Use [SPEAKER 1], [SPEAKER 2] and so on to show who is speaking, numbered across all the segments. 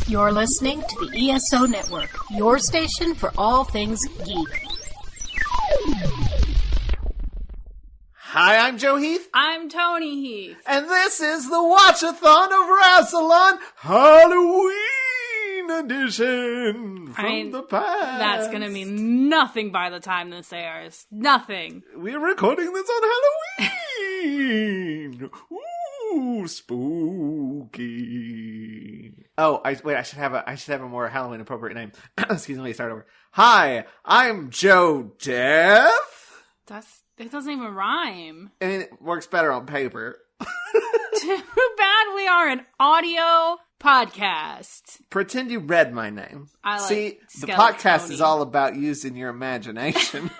[SPEAKER 1] You're listening to the ESO Network, your station for all things geek.
[SPEAKER 2] Hi, I'm Joe Heath.
[SPEAKER 3] I'm Toni Heath.
[SPEAKER 2] And this is the Watch-A-Thon of Rassilon Halloween edition from the past.
[SPEAKER 3] That's going to mean nothing by the time this airs. Nothing.
[SPEAKER 2] We're recording this on Halloween. Ooh, spooky. Oh, I should have a more Halloween appropriate name. Excuse me, let me start over. Hi, I'm Joe Death.
[SPEAKER 3] It doesn't even rhyme.
[SPEAKER 2] And it works better on paper.
[SPEAKER 3] Too bad we are an audio podcast.
[SPEAKER 2] Pretend you read my name. See, the podcast is all about using your imagination.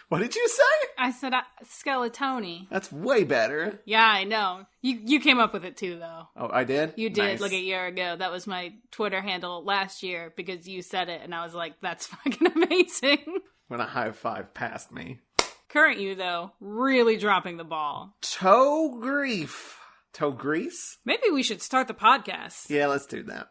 [SPEAKER 2] What did you say?
[SPEAKER 3] I said Skeletoni.
[SPEAKER 2] That's way better.
[SPEAKER 3] Yeah, I know. You came up with it too, though.
[SPEAKER 2] Oh, I did?
[SPEAKER 3] You did,
[SPEAKER 2] Nice.
[SPEAKER 3] like a year ago. That was my Twitter handle last year because you said it, and I was like, that's fucking amazing.
[SPEAKER 2] When a high five passed me.
[SPEAKER 3] Current you, though, really dropping the ball.
[SPEAKER 2] Toe grief. Toe grease?
[SPEAKER 3] Maybe we should start the podcast.
[SPEAKER 2] Yeah, let's do that.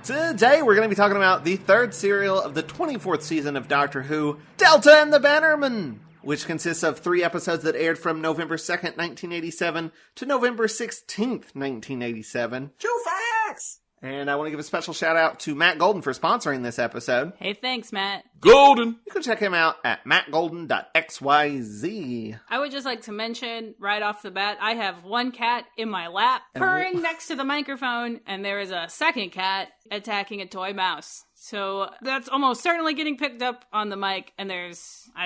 [SPEAKER 2] Today we're going to be talking about the third serial of the 24th season of Doctor Who, Delta and the Bannermen, which consists of 3 episodes that aired from November 2nd, 1987 to November 16th, 1987. Joe Facts! And I want to give a special shout out to Matt Golden for sponsoring this episode.
[SPEAKER 3] Hey, thanks, Matt.
[SPEAKER 2] Golden! You can check him out at mattgolden.xyz.
[SPEAKER 3] I would just like to mention right off the bat, I have one cat in my lap purring next to the microphone, and there is a second cat attacking a toy mouse. So that's almost certainly getting picked up on the mic, and I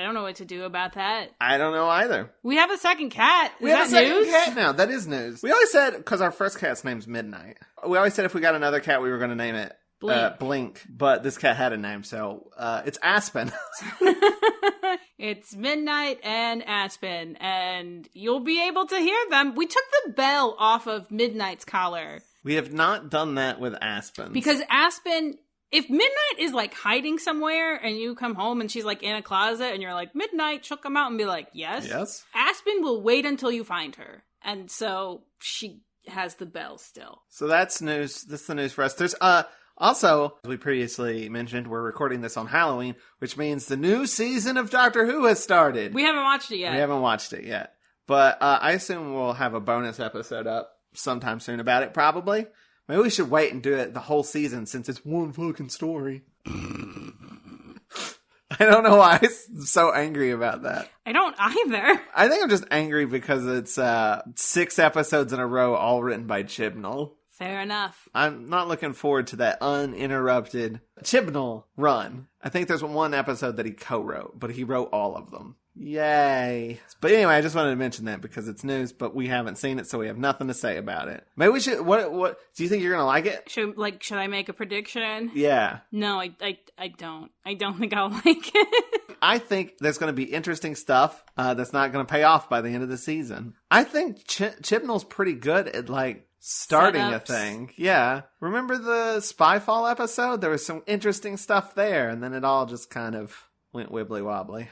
[SPEAKER 3] don't know what to do about that.
[SPEAKER 2] I don't know either.
[SPEAKER 3] We have a second cat.
[SPEAKER 2] We have a second
[SPEAKER 3] news?
[SPEAKER 2] cat now. That is news. We always said, because our first cat's name's Midnight, we always said if we got another cat, we were going to name it Blink. But this cat had a name, so it's Aspen.
[SPEAKER 3] It's Midnight and Aspen, and you'll be able to hear them. We took the bell off of Midnight's collar.
[SPEAKER 2] We have not done that with Aspen.
[SPEAKER 3] Because Aspen, if Midnight is like hiding somewhere and you come home and she's like in a closet and you're like, Midnight, she'll come out and be like, yes.
[SPEAKER 2] Yes.
[SPEAKER 3] Aspen will wait until you find her. And so she has the bell still.
[SPEAKER 2] So that's news. That's the news for us. There's also, as we previously mentioned, we're recording this on Halloween, which means the new season of Doctor Who has started.
[SPEAKER 3] We haven't watched it yet.
[SPEAKER 2] We haven't watched it yet. But I assume we'll have a bonus episode up sometime soon about it, probably. Maybe we should wait and do it the whole season since it's one fucking story. I don't know why I'm so angry about that.
[SPEAKER 3] I don't either.
[SPEAKER 2] I think I'm just angry because it's 6 episodes in a row all written by Chibnall.
[SPEAKER 3] Fair enough.
[SPEAKER 2] I'm not looking forward to that uninterrupted Chibnall run. I think there's one episode that he co-wrote, but he wrote all of them. Yay. But anyway, I just wanted to mention that because it's news, but we haven't seen it, so we have nothing to say about it. Maybe we should, what do you think you're going to like it?
[SPEAKER 3] Should I make a prediction?
[SPEAKER 2] Yeah.
[SPEAKER 3] No, I don't. I don't think I'll like it.
[SPEAKER 2] I think there's going to be interesting stuff that's not going to pay off by the end of the season. I think Chibnall's pretty good at, starting
[SPEAKER 3] Setups.
[SPEAKER 2] a thing. Yeah. Remember the Spyfall episode? There was some interesting stuff there, and then it all just kind of went wibbly wobbly.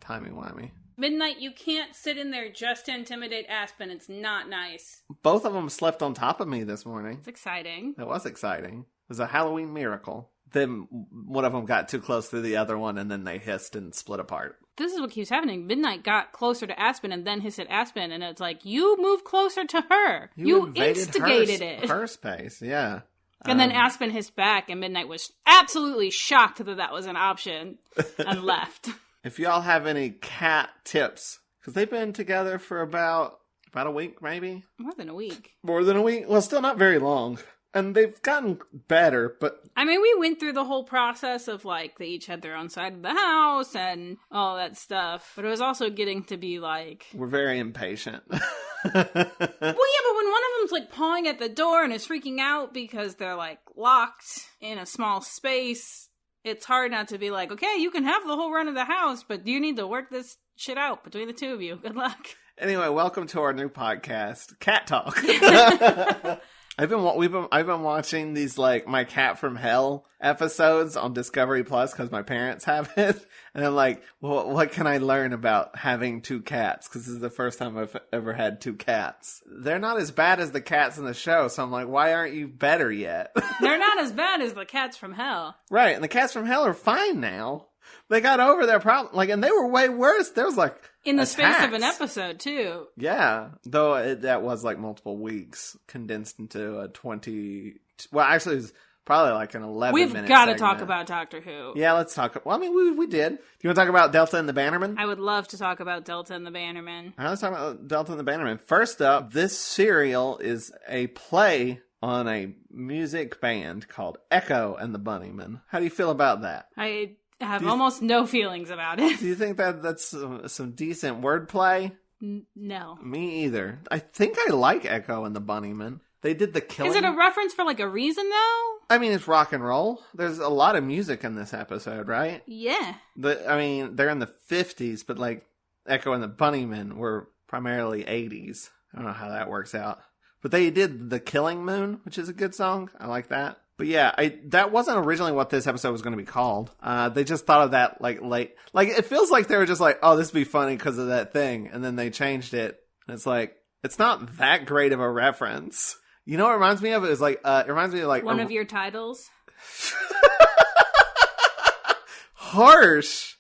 [SPEAKER 2] Timey-wimey.
[SPEAKER 3] Midnight, you can't sit in there just to intimidate Aspen. It's not nice.
[SPEAKER 2] Both of them slept on top of me this morning.
[SPEAKER 3] It's exciting.
[SPEAKER 2] That was exciting. It was a Halloween miracle. Then one of them got too close to the other one, and then they hissed and split apart.
[SPEAKER 3] This is what keeps happening. Midnight got closer to Aspen and then hissed at Aspen, and it's like, you moved closer to her. You instigated it.
[SPEAKER 2] Her space, yeah.
[SPEAKER 3] And then Aspen hissed back, and Midnight was absolutely shocked that was an option, and left.
[SPEAKER 2] If y'all have any cat tips, because they've been together for about a week, maybe?
[SPEAKER 3] More than a week.
[SPEAKER 2] More than a week? Well, still not very long. And they've gotten better, but...
[SPEAKER 3] I mean, we went through the whole process of, like, they each had their own side of the house and all that stuff. But it was also getting to be, like...
[SPEAKER 2] We're very impatient.
[SPEAKER 3] Well, yeah, but when one of them's, like, pawing at the door and is freaking out because they're, like, locked in a small space, it's hard not to be like, okay, you can have the whole run of the house, but you need to work this shit out between the two of you. Good luck.
[SPEAKER 2] Anyway, welcome to our new podcast, Cat Talk. I've been watching these, like, My Cat from Hell episodes on Discovery Plus because my parents have it. And I'm like, well, what can I learn about having two cats? Because this is the first time I've ever had two cats. They're not as bad as the cats in the show. So I'm like, why aren't you better yet?
[SPEAKER 3] They're not as bad as the cats from hell.
[SPEAKER 2] Right. And the cats from hell are fine now. They got over their problem. Like, and they were way worse. There was, like,
[SPEAKER 3] in the
[SPEAKER 2] attacks.
[SPEAKER 3] space of an episode, too.
[SPEAKER 2] Yeah. Though that was, like, multiple weeks condensed into a 20... Well, actually, it was probably, like, an 11-minute
[SPEAKER 3] We've got to
[SPEAKER 2] segment.
[SPEAKER 3] talk about Doctor Who.
[SPEAKER 2] Yeah, let's talk. Well, I mean, we did. Do you want to talk about Delta and the Bannermen?
[SPEAKER 3] I would love to talk about Delta and the Bannermen.
[SPEAKER 2] All right, let's talk about Delta and the Bannermen. First up, this serial is a play on a music band called Echo and the Bunnymen. How do you feel about that?
[SPEAKER 3] I have almost no feelings about it.
[SPEAKER 2] Do you think that that's some decent wordplay?
[SPEAKER 3] No.
[SPEAKER 2] Me either. I think I like Echo and the Bunnymen. They did the killing.
[SPEAKER 3] Is it a reference for, like, a reason, though?
[SPEAKER 2] I mean, it's rock and roll. There's a lot of music in this episode, right?
[SPEAKER 3] Yeah.
[SPEAKER 2] I mean, they're in the 50s, but, like, Echo and the Bunnymen were primarily 80s. I don't know how that works out. But they did The Killing Moon, which is a good song. I like that. But yeah, that wasn't originally what this episode was going to be called. They just thought of that, like, late. Like, it feels like they were just like, oh, this would be funny because of that thing. And then they changed it. And it's like, it's not that great of a reference. You know what it reminds me of? It reminds me of, like...
[SPEAKER 3] One of your titles?
[SPEAKER 2] Harsh.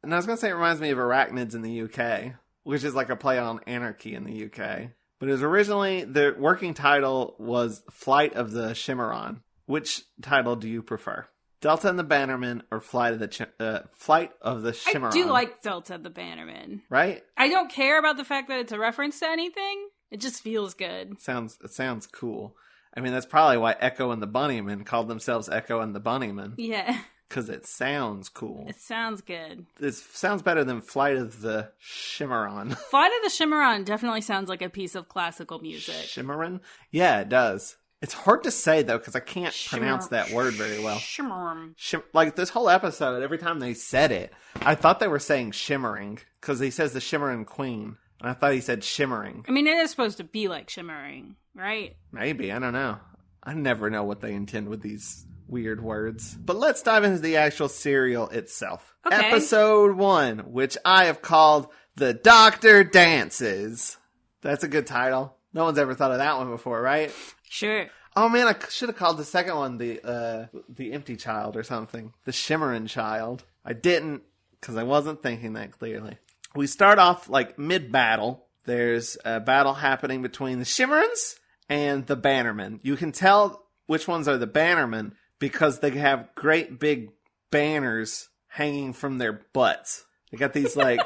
[SPEAKER 2] And I was going to say it reminds me of Arachnids in the UK, which is like a play on anarchy in the UK. But it was originally, the working title was Flight of the Schwimmer. Which title do you prefer? Delta and the Bannermen or Flight of the Schwimmer?
[SPEAKER 3] I do like Delta and the Bannermen.
[SPEAKER 2] Right?
[SPEAKER 3] I don't care about the fact that it's a reference to anything. It just feels good.
[SPEAKER 2] It sounds cool. I mean, that's probably why Echo and the Bunnymen called themselves Echo and the Bunnymen.
[SPEAKER 3] Yeah.
[SPEAKER 2] Because it sounds cool.
[SPEAKER 3] It sounds good.
[SPEAKER 2] It sounds better than Flight of the Schwimmer.
[SPEAKER 3] Flight of the Schwimmer definitely sounds like a piece of classical music.
[SPEAKER 2] Schwimmer? Yeah, it does. It's hard to say, though, because I can't pronounce that word very well.
[SPEAKER 3] Schwimmer.
[SPEAKER 2] Like, this whole episode, every time they said it, I thought they were saying shimmering, because he says the Shimmering Queen, and I thought he said shimmering.
[SPEAKER 3] I mean, it is supposed to be like shimmering, right?
[SPEAKER 2] Maybe, I don't know. I never know what they intend with these weird words. But let's dive into the actual serial itself.
[SPEAKER 3] Okay.
[SPEAKER 2] Episode 1, which I have called The Doctor Dances. That's a good title. No one's ever thought of that one before, right?
[SPEAKER 3] Sure.
[SPEAKER 2] Oh man, I should have called the second one the Empty Child or something. The Shimmering Child. I didn't, because I wasn't thinking that clearly. We start off like mid-battle. There's a battle happening between the Shimmerins and the Bannermen. You can tell which ones are the Bannermen because they have great big banners hanging from their butts. They got these like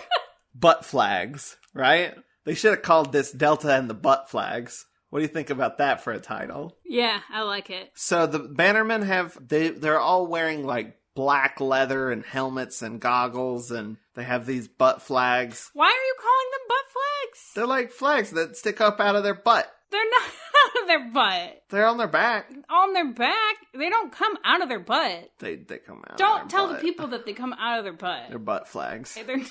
[SPEAKER 2] butt flags, right? They should have called this Delta and the Butt Flags. What do you think about that for a title?
[SPEAKER 3] Yeah, I like it.
[SPEAKER 2] So the Bannermen they're all wearing like black leather and helmets and goggles, and they have these butt flags.
[SPEAKER 3] Why are you calling them butt flags?
[SPEAKER 2] They're like flags that stick up out of their butt.
[SPEAKER 3] They're not out of their butt.
[SPEAKER 2] They're on their back.
[SPEAKER 3] On their back? They don't come out of their butt.
[SPEAKER 2] They come out.
[SPEAKER 3] Don't tell
[SPEAKER 2] butt.
[SPEAKER 3] the people that they come out of their butt.
[SPEAKER 2] They're butt flags.
[SPEAKER 3] They're...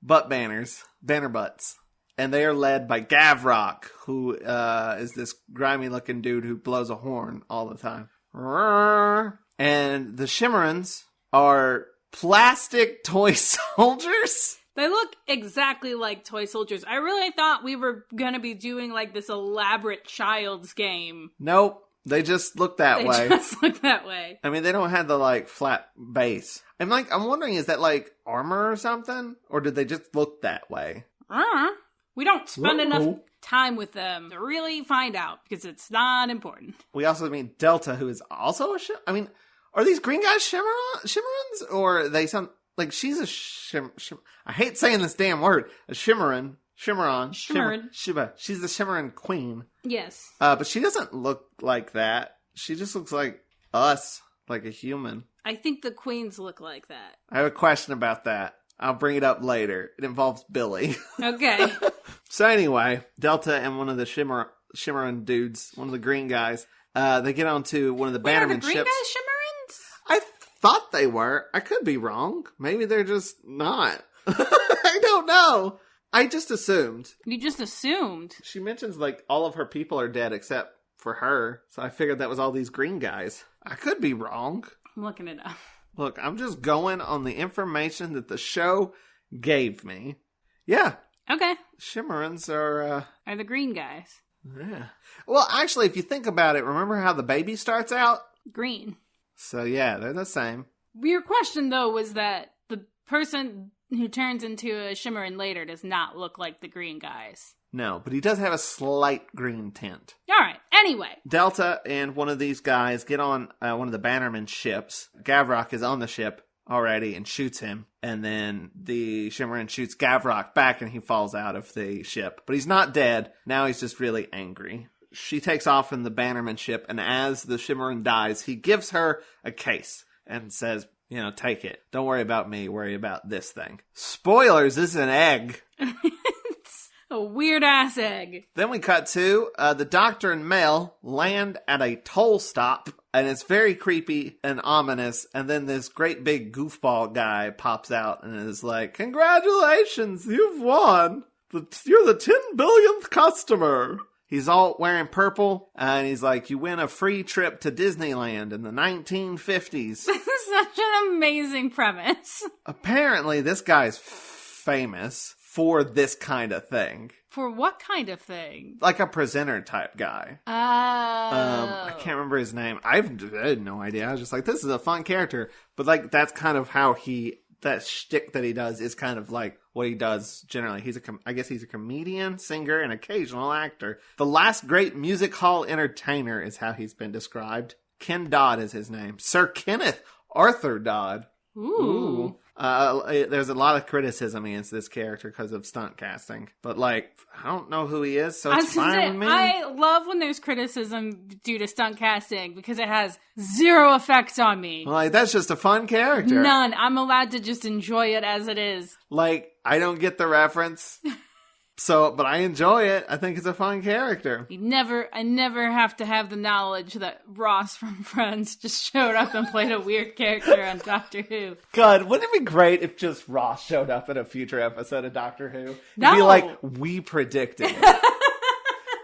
[SPEAKER 2] Butt banners. Banner butts. And they are led by Gavrock, who is this grimy-looking dude who blows a horn all the time. And the Shimmerins are plastic toy soldiers.
[SPEAKER 3] They look exactly like toy soldiers. I really thought we were going to be doing like this elaborate child's game.
[SPEAKER 2] Nope. They just look that way.
[SPEAKER 3] They just look that way.
[SPEAKER 2] I mean, they don't have the like flat base. I'm wondering, is that like armor or something? Or did they just look that way?
[SPEAKER 3] We don't spend enough time with them to really find out because it's not important.
[SPEAKER 2] We also meet Delta, who is also a I mean, are these green guys Shimmerins? Or are they some... Like, she's a I hate saying this damn word. A Shimmerin. Shimmeron.
[SPEAKER 3] Shimmerin.
[SPEAKER 2] She's the Shimmerin queen.
[SPEAKER 3] Yes.
[SPEAKER 2] But she doesn't look like that. She just looks like us, like a human.
[SPEAKER 3] I think the queens look like that.
[SPEAKER 2] I have a question about that. I'll bring it up later. It involves Billy.
[SPEAKER 3] Okay.
[SPEAKER 2] So anyway, Delta and one of the Shimmerin dudes, one of the green guys, they get onto one of the Bannermen
[SPEAKER 3] are the green
[SPEAKER 2] ships.
[SPEAKER 3] guys Shimmerins?
[SPEAKER 2] I thought they were. I could be wrong. Maybe they're just not. I don't know. I just assumed.
[SPEAKER 3] You just assumed.
[SPEAKER 2] She mentions like all of her people are dead except for her. So I figured that was all these green guys. I could be wrong.
[SPEAKER 3] I'm looking it up.
[SPEAKER 2] Look, I'm just going on the information that the show gave me. Yeah.
[SPEAKER 3] Okay.
[SPEAKER 2] Shimmerins are
[SPEAKER 3] the green guys.
[SPEAKER 2] Yeah. Well, actually, if you think about it, remember how the baby starts out?
[SPEAKER 3] Green.
[SPEAKER 2] So yeah, they're the same.
[SPEAKER 3] Your question, though, was that the person who turns into a Shimmerin later does not look like the green guys.
[SPEAKER 2] No, but he does have a slight green tint.
[SPEAKER 3] All right. Anyway.
[SPEAKER 2] Delta and one of these guys get on one of the Bannermen ships. Gavrok is on the ship already and shoots him. And then the Shimmerin shoots Gavrok back and he falls out of the ship. But he's not dead. Now he's just really angry. She takes off in the Bannerman ship, and as the Shimmerin dies, he gives her a case and says, take it. Don't worry about me. Worry about this thing. Spoilers, this is an egg.
[SPEAKER 3] It's a weird-ass egg.
[SPEAKER 2] Then we cut to the Doctor and Mel land at a toll stop, and it's very creepy and ominous, and then this great big goofball guy pops out and is like, congratulations, you've won. You're the 10 billionth customer. He's all wearing purple, and he's like, you win a free trip to Disneyland in the 1950s.
[SPEAKER 3] This is such an amazing premise.
[SPEAKER 2] Apparently, this guy's famous for this kind of thing.
[SPEAKER 3] For what kind of thing?
[SPEAKER 2] Like a presenter type guy.
[SPEAKER 3] Oh.
[SPEAKER 2] I can't remember his name. I had no idea. I was just like, this is a fun character. But like, that's kind of how that shtick that he does is kind of like what he does generally. I guess he's a comedian, singer, and occasional actor. The last great music hall entertainer is how he's been described. Ken Dodd is his name. Sir Kenneth Arthur Dodd.
[SPEAKER 3] Ooh.
[SPEAKER 2] There's a lot of criticism against this character because of stunt casting. But, like, I don't know who he is, so it's fine with me.
[SPEAKER 3] I love when there's criticism due to stunt casting because it has zero effects on me.
[SPEAKER 2] Like, that's just a fun character.
[SPEAKER 3] None. I'm allowed to just enjoy it as it is.
[SPEAKER 2] Like, I don't get the reference. But I enjoy it. I think it's a fun character.
[SPEAKER 3] I never have to have the knowledge that Ross from Friends just showed up and played a weird character on Doctor Who.
[SPEAKER 2] God, wouldn't it be great if just Ross showed up in a future episode of Doctor Who?
[SPEAKER 3] No.
[SPEAKER 2] It'd be like, we predicted it.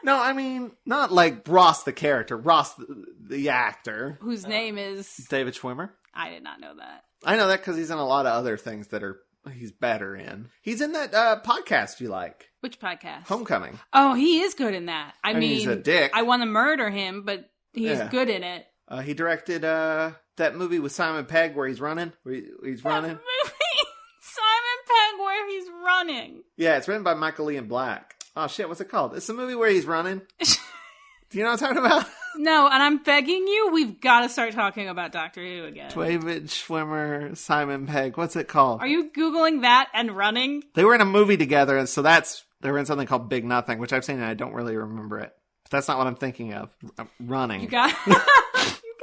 [SPEAKER 2] No, I mean, not like Ross the character, Ross the actor.
[SPEAKER 3] Whose name is...
[SPEAKER 2] David Schwimmer.
[SPEAKER 3] I did not know that.
[SPEAKER 2] I know that because he's in a lot of other things that he's better in. He's in that podcast you like.
[SPEAKER 3] Which podcast?
[SPEAKER 2] Homecoming.
[SPEAKER 3] Oh, he is good in that. I mean,
[SPEAKER 2] he's a dick.
[SPEAKER 3] I want to murder him, but he's good in it.
[SPEAKER 2] He directed that movie with Simon Pegg where he's running. He's running.
[SPEAKER 3] Movie, Simon Pegg, where he's running.
[SPEAKER 2] Yeah, it's written by Michael Ian Black. Oh shit, what's it called? It's the movie where he's running. Do you know what I'm talking about?
[SPEAKER 3] No, and I'm begging you, we've got to start talking about Doctor Who again.
[SPEAKER 2] David Schwimmer, Simon Pegg. What's it called?
[SPEAKER 3] Are you Googling that and running?
[SPEAKER 2] They were in a movie together, and so they were in something called Big Nothing, which I've seen and I don't really remember it. But that's not what I'm thinking of. Running.
[SPEAKER 3] You got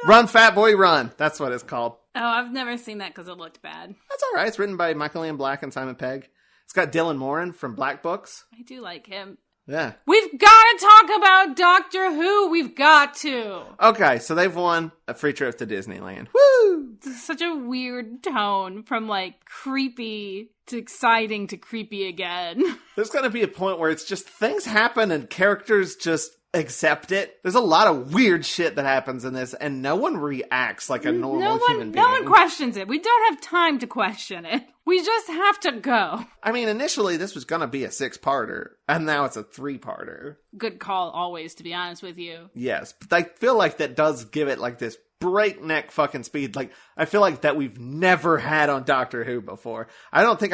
[SPEAKER 2] Run, Fat Boy, Run. That's what it's called.
[SPEAKER 3] Oh, I've never seen that because it looked bad.
[SPEAKER 2] That's all right. It's written by Michael Ian Black and Simon Pegg. It's got Dylan Moran from Black Books.
[SPEAKER 3] I do like him.
[SPEAKER 2] Yeah.
[SPEAKER 3] We've got to talk about Doctor Who. We've got to.
[SPEAKER 2] Okay, so they've won a free trip to Disneyland. Woo!
[SPEAKER 3] It's such a weird tone from like creepy to exciting to creepy again.
[SPEAKER 2] There's going to be a point where it's just things happen and characters just accept it. There's a lot of weird shit that happens in this and no one reacts like a normal human being.
[SPEAKER 3] No one questions it. We don't have time to question it. We just have to go.
[SPEAKER 2] I mean, initially this was going to be a 6-parter and now it's a 3-parter.
[SPEAKER 3] Good call always, to be honest with you.
[SPEAKER 2] Yes, but I feel like that does give it like this breakneck fucking speed. Like, I feel like that we've never had on Doctor Who before. I don't think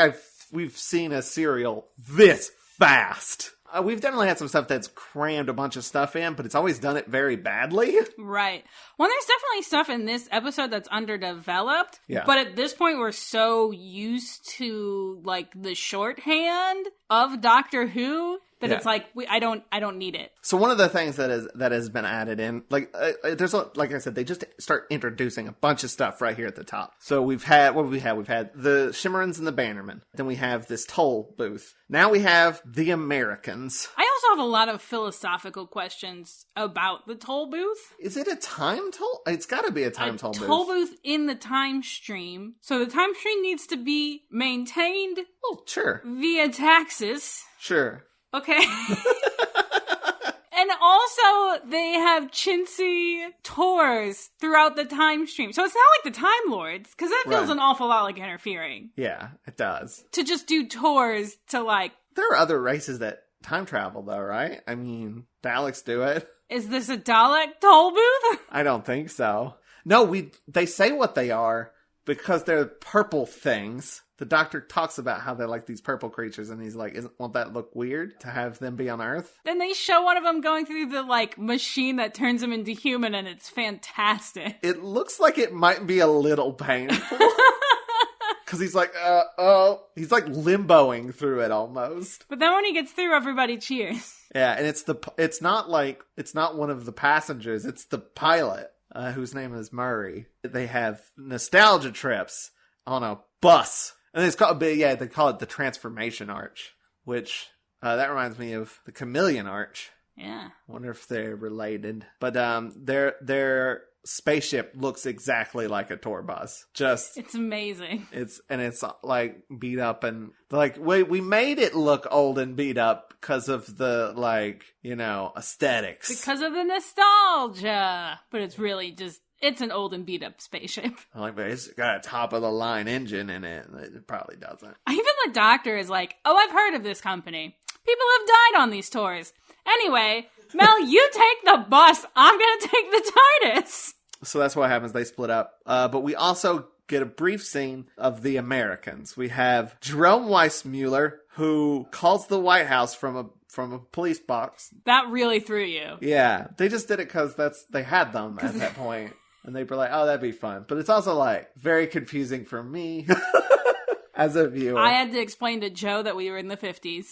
[SPEAKER 2] we've seen a serial this fast. We've definitely had some stuff that's crammed a bunch of stuff in, but it's always done it very badly.
[SPEAKER 3] Right. Well, there's definitely stuff in this episode that's underdeveloped.
[SPEAKER 2] Yeah.
[SPEAKER 3] But at this point, we're so used to, like, the shorthand of Doctor Who that it's like, I don't need it.
[SPEAKER 2] So one of the things that has been added in, like, like I said, they just start introducing a bunch of stuff right here at the top. So we've had, what have we had? We've had the Schwimmerans and the Bannermen. Then we have this toll booth. Now we have the Americans.
[SPEAKER 3] I also have a lot of philosophical questions about the toll booth.
[SPEAKER 2] Is it a time toll? It's got to be a time toll booth.
[SPEAKER 3] Toll booth in the time stream. So the time stream needs to be maintained.
[SPEAKER 2] Oh, sure.
[SPEAKER 3] Via taxes.
[SPEAKER 2] Sure.
[SPEAKER 3] Okay. And also, they have chintzy tours throughout the time stream. So it's not like the Time Lords, because that feels an awful lot like interfering.
[SPEAKER 2] Yeah, it does.
[SPEAKER 3] To just do tours to, like...
[SPEAKER 2] There are other races that time travel, though, right? I mean, Daleks do it.
[SPEAKER 3] Is this a Dalek toll booth?
[SPEAKER 2] I don't think so. No, they say what they are because they're purple things. The Doctor talks about how they're like these purple creatures, and he's like, won't that look weird to have them be on Earth?
[SPEAKER 3] Then they show one of them going through the, like, machine that turns him into human, and it's fantastic.
[SPEAKER 2] It looks like it might be a little painful. Because he's like, he's like limboing through it almost.
[SPEAKER 3] But then when he gets through, everybody cheers.
[SPEAKER 2] Yeah, and it's not one of the passengers, it's the pilot, whose name is Murray. They have nostalgia trips on a bus. And it's called, they call it the Transformation Arch, which, that reminds me of the Chameleon Arch.
[SPEAKER 3] Yeah.
[SPEAKER 2] I wonder if they're related. But, their spaceship looks exactly like a tour bus. It's
[SPEAKER 3] amazing.
[SPEAKER 2] It's like beat up and like, we made it look old and beat up because of the, like, aesthetics.
[SPEAKER 3] Because of the nostalgia. But it's really just, it's an old and beat up spaceship.
[SPEAKER 2] But it's got a top of the line engine in it. It probably doesn't.
[SPEAKER 3] Even the Doctor is like, oh, I've heard of this company. People have died on these tours. Anyway, Mel, you take the bus. I'm going to take the TARDIS.
[SPEAKER 2] So that's what happens. They split up. But we also get a brief scene of the Americans. We have Jerome Weissmuller, who calls the White House from a police box.
[SPEAKER 3] That really threw you.
[SPEAKER 2] Yeah. They just did it because they had them at that point. And they were like, oh, that'd be fun. But it's also, like, very confusing for me as a viewer.
[SPEAKER 3] I had to explain to Joe that we were in the 50s.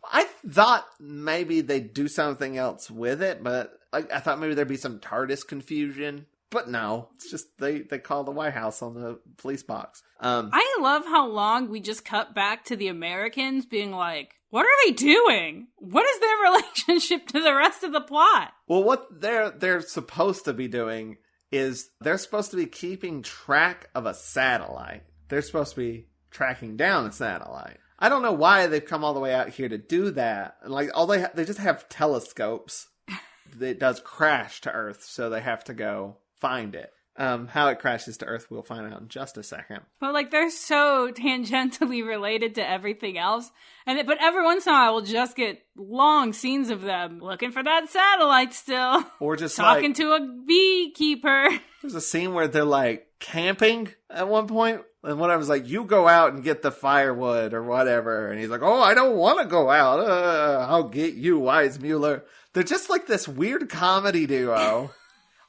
[SPEAKER 2] I thought maybe they'd do something else with it, but I thought maybe there'd be some TARDIS confusion. But no, it's just they call the White House on the police box.
[SPEAKER 3] I love how long we just cut back to the Americans being like, what are they doing? What is their relationship to the rest of the plot?
[SPEAKER 2] Well, what they're supposed to be doing is they're supposed to be keeping track of a satellite. They're supposed to be tracking down a satellite. I don't know why they've come all the way out here to do that. Like, they just have telescopes that does crash to Earth, so they have to go find it. How it crashes to Earth, we'll find out in just a second.
[SPEAKER 3] But, like, they're so tangentially related to everything else. But every once in a while, we'll just get long scenes of them looking for that satellite still.
[SPEAKER 2] Or just
[SPEAKER 3] talking to a beekeeper.
[SPEAKER 2] There's a scene where they're, like, camping at one point. And one of them's like, you go out and get the firewood or whatever. And he's like, oh, I don't want to go out. I'll get you, Weissmuller. They're just like this weird comedy duo.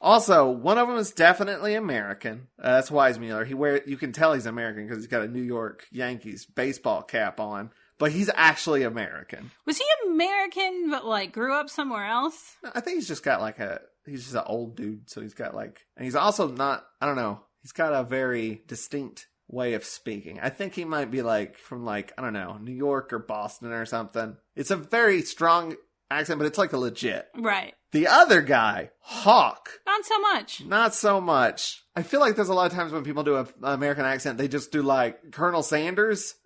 [SPEAKER 2] Also, one of them is definitely American. That's Weissmuller. You can tell he's American because he's got a New York Yankees baseball cap on. But he's actually American.
[SPEAKER 3] Was he American but, like, grew up somewhere else?
[SPEAKER 2] I think he's just got he's just an old dude. So he's got and he's also not, I don't know. He's got a very distinct way of speaking. I think he might be from I don't know, New York or Boston or something. It's a very strong accent, but it's like a legit.
[SPEAKER 3] Right.
[SPEAKER 2] The other guy, Hawk.
[SPEAKER 3] Not so much.
[SPEAKER 2] Not so much. I feel like there's a lot of times when people do an American accent, they just do Colonel Sanders.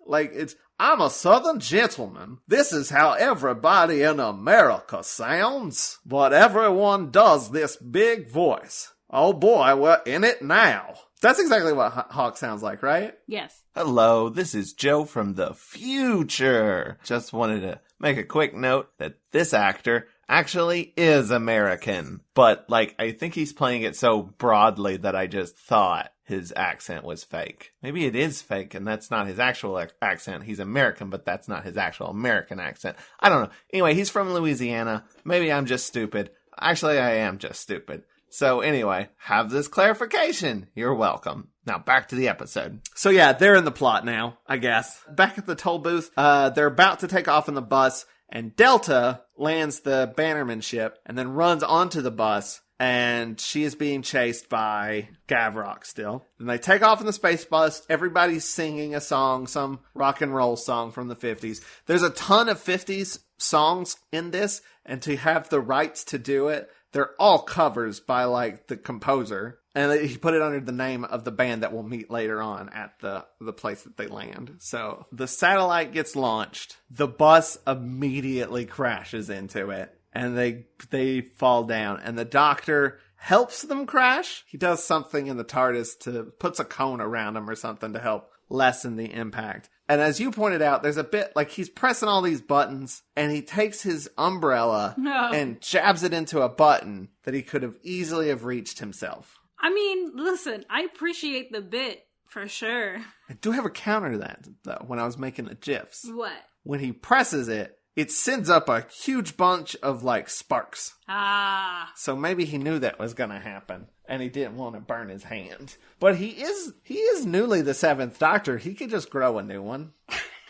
[SPEAKER 2] I'm a Southern gentleman. This is how everybody in America sounds. But everyone does this big voice. Oh boy, we're in it now. That's exactly what Hawk sounds like, right?
[SPEAKER 3] Yes.
[SPEAKER 4] Hello, this is Joe from the future. Just wanted to make a quick note that this actor actually is American. But, I think he's playing it so broadly that I just thought his accent was fake. Maybe it is fake and that's not his actual accent. He's American, but that's not his actual American accent. I don't know. Anyway, he's from Louisiana. Maybe I'm just stupid. Actually, I am just stupid. So anyway, have this clarification. You're welcome. Now back to the episode.
[SPEAKER 2] So yeah, they're in the plot now, I guess. Back at the toll booth, they're about to take off in the bus, and Delta lands the Bannerman ship and then runs onto the bus, and she is being chased by Gavrok still. And they take off in the space bus. Everybody's singing a song, some rock and roll song from the 50s. There's a ton of 50s songs in this, and to have the rights to do it, they're all covers by, like, the composer. And he put it under the name of the band that we'll meet later on at the place that they land. So the satellite gets launched. The bus immediately crashes into it. And they fall down. And the Doctor helps them crash. He does something in the TARDIS puts a cone around them or something to help lessen the impact. And as you pointed out, there's a bit like he's pressing all these buttons and he takes his umbrella and jabs it into a button that he could have easily have reached himself.
[SPEAKER 3] I mean, listen, I appreciate the bit for sure.
[SPEAKER 2] I do have a counter to that, though, when I was making the GIFs.
[SPEAKER 3] What?
[SPEAKER 2] When he presses it, it sends up a huge bunch of, like, sparks.
[SPEAKER 3] Ah.
[SPEAKER 2] So maybe he knew that was going to happen, and he didn't want to burn his hand. But he is newly the 7th Doctor. He could just grow a new one.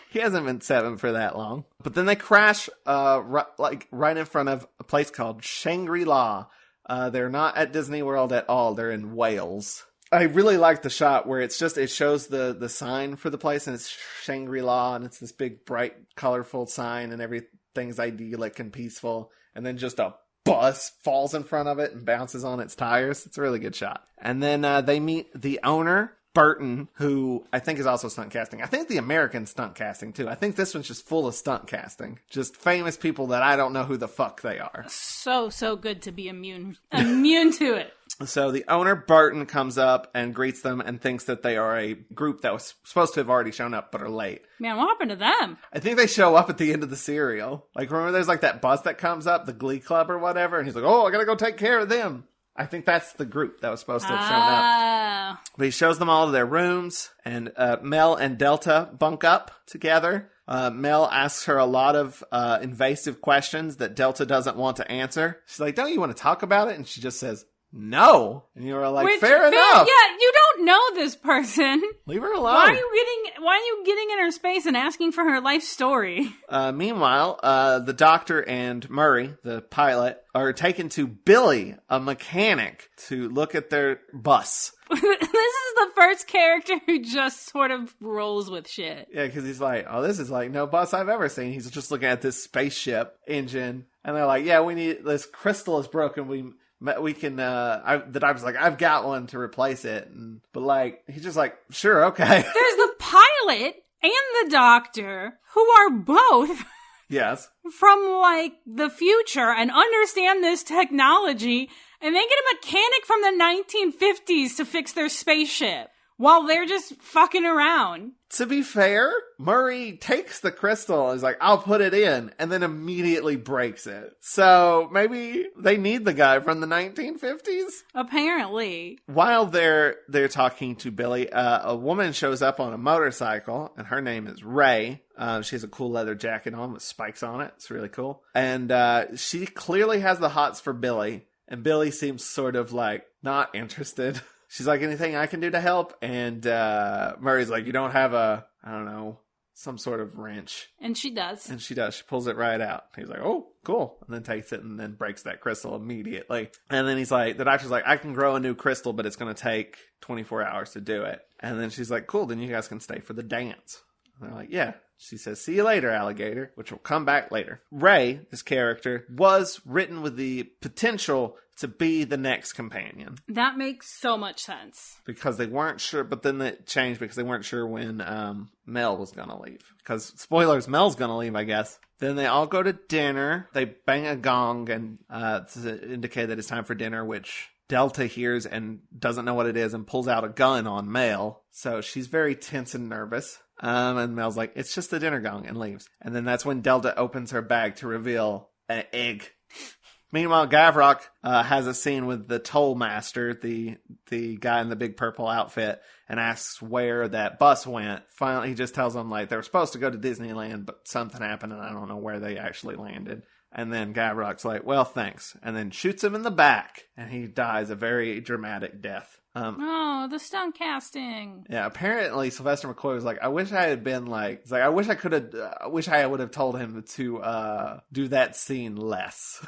[SPEAKER 2] He hasn't been 7 for that long. But then they crash right in front of a place called Shangri-La. They're not at Disney World at all. They're in Wales. I really like the shot where it shows the sign for the place, and it's Shangri-La, and it's this big, bright, colorful sign, and everything's idyllic and peaceful. And then just a bus falls in front of it and bounces on its tires. It's a really good shot. And then they meet the owner, Burton, who I think is also stunt casting. I think the American stunt casting, too. I think this one's just full of stunt casting. Just famous people that I don't know who the fuck they are.
[SPEAKER 3] So good to be immune to it.
[SPEAKER 2] So the owner, Burton, comes up and greets them and thinks that they are a group that was supposed to have already shown up but are late.
[SPEAKER 3] Man, what happened to them?
[SPEAKER 2] I think they show up at the end of the serial. Like, remember there's like that bus that comes up, the Glee Club or whatever, and he's like, oh, I gotta go take care of them. I think that's the group that was supposed to have shown up. But he shows them all to their rooms, and Mel and Delta bunk up together. Mel asks her a lot of invasive questions that Delta doesn't want to answer. She's like, don't you want to talk about it? And she just says, no. And you were like, fair enough.
[SPEAKER 3] Yeah, you don't know this person.
[SPEAKER 2] Leave her alone.
[SPEAKER 3] Why are you getting in her space and asking for her life story?
[SPEAKER 2] Meanwhile, the Doctor and Murray, the pilot, are taken to Billy, a mechanic, to look at their bus.
[SPEAKER 3] This is the first character who just sort of rolls with shit.
[SPEAKER 2] Yeah, because he's like, oh, this is like no bus I've ever seen. He's just looking at this spaceship engine. And they're like, yeah, we need, this crystal is broken. We can, the Doctor's like, I've got one to replace it. But like, he's just like, sure, okay.
[SPEAKER 3] There's the pilot and the Doctor, who are both
[SPEAKER 2] yes,
[SPEAKER 3] from like the future and understand this technology, and they get a mechanic from the 1950s to fix their spaceship while they're just fucking around.
[SPEAKER 2] To be fair, Murray takes the crystal and is like, I'll put it in, and then immediately breaks it. So maybe they need the guy from the 1950s?
[SPEAKER 3] Apparently.
[SPEAKER 2] While they're talking to Billy, a woman shows up on a motorcycle, and her name is Ray. She has a cool leather jacket on with spikes on it. It's really cool. And she clearly has the hots for Billy, and Billy seems sort of like not interested. She's like, anything I can do to help? And Murray's like, you don't have some sort of wrench.
[SPEAKER 3] And she does.
[SPEAKER 2] And she does. She pulls it right out. He's like, oh, cool. And then takes it and then breaks that crystal immediately. And then he's like, the Doctor's like, I can grow a new crystal, but it's going to take 24 hours to do it. And then she's like, cool, then you guys can stay for the dance. And they're like, yeah. She says, see you later, alligator, which will come back later. Ray, this character, was written with the potential to be the next companion.
[SPEAKER 3] That makes so much sense.
[SPEAKER 2] Because they weren't sure, but then it changed because they weren't sure when Mel was going to leave. Because, spoilers, Mel's going to leave, I guess. Then they all go to dinner. They bang a gong and to indicate that it's time for dinner, which Delta hears and doesn't know what it is and pulls out a gun on Mel. So she's very tense and nervous. And Mel's like, it's just the dinner gong, and leaves. And then that's when Delta opens her bag to reveal an egg. Meanwhile, Gavrok has a scene with the toll master, the guy in the big purple outfit, and asks where that bus went. Finally, he just tells them, like, they were supposed to go to Disneyland, but something happened, and I don't know where they actually landed. And then Gavrok's like, well, thanks. And then shoots him in the back, and he dies a very dramatic death.
[SPEAKER 3] Oh, the stunt casting.
[SPEAKER 2] Yeah, apparently Sylvester McCoy was like, I wish I had been like, it's like, I wish I would have told him to do that scene less.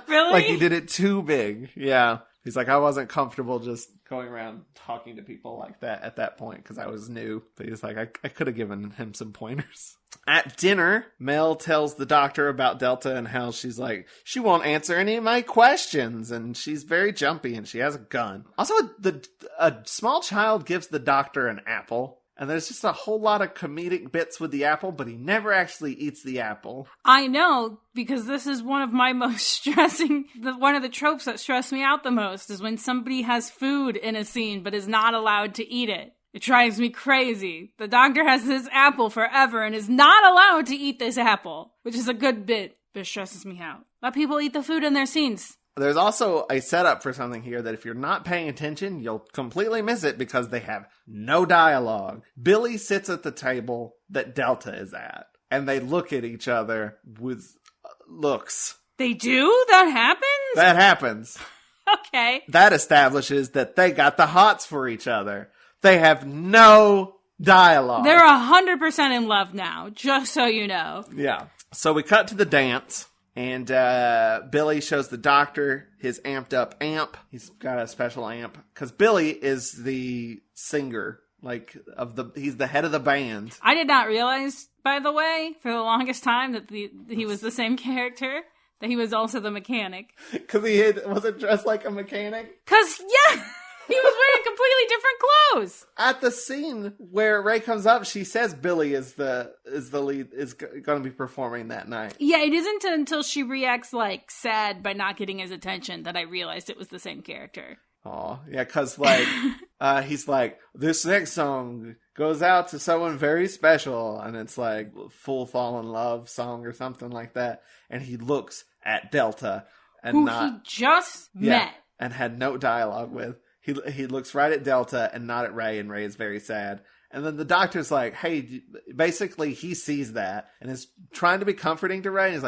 [SPEAKER 3] Really?
[SPEAKER 2] Like he did it too big. Yeah. He's like, I wasn't comfortable just going around talking to people like that at that point because I was new. But he's like, I could have given him some pointers. At dinner, Mel tells the doctor about Delta and how she's like, she won't answer any of my questions. And she's very jumpy and she has a gun. Also, a small child gives the doctor an apple. And there's just a whole lot of comedic bits with the apple, but he never actually eats the apple.
[SPEAKER 3] I know, because this is one of my most stressing, one of the tropes that stress me out the most is when somebody has food in a scene but is not allowed to eat it. It drives me crazy. The doctor has this apple forever and is not allowed to eat this apple, which is a good bit, but it stresses me out. Let people eat the food in their scenes.
[SPEAKER 2] There's also a setup for something here that if you're not paying attention, you'll completely miss it because they have no dialogue. Billy sits at the table that Delta is at, and they look at each other with looks.
[SPEAKER 3] They do? That happens?
[SPEAKER 2] That happens.
[SPEAKER 3] Okay.
[SPEAKER 2] That establishes that they got the hots for each other. They have no dialogue.
[SPEAKER 3] They're 100% in love now, just so you know.
[SPEAKER 2] Yeah. So we cut to the dance. And Billy shows the doctor his amped up amp. He's got a special amp because Billy is the singer, he's the head of the band.
[SPEAKER 3] I did not realize, by the way, for the longest time that he was the same character, that he was also the mechanic.
[SPEAKER 2] Because he wasn't dressed like a mechanic.
[SPEAKER 3] Because he was wearing completely different clothes.
[SPEAKER 2] At the scene where Ray comes up, she says Billy is the lead, is going to be performing that night.
[SPEAKER 3] Yeah, it isn't until she reacts like sad by not getting his attention that I realized it was the same character.
[SPEAKER 2] Oh, yeah, because he's like, this next song goes out to someone very special, and it's like Full Fall in Love song or something like that. And he looks at Delta and
[SPEAKER 3] he just met
[SPEAKER 2] and had no dialogue with. He looks right at Delta and not at Ray, and Ray is very sad. And then the doctor's like, hey, basically he sees that and is trying to be comforting to Ray. And he's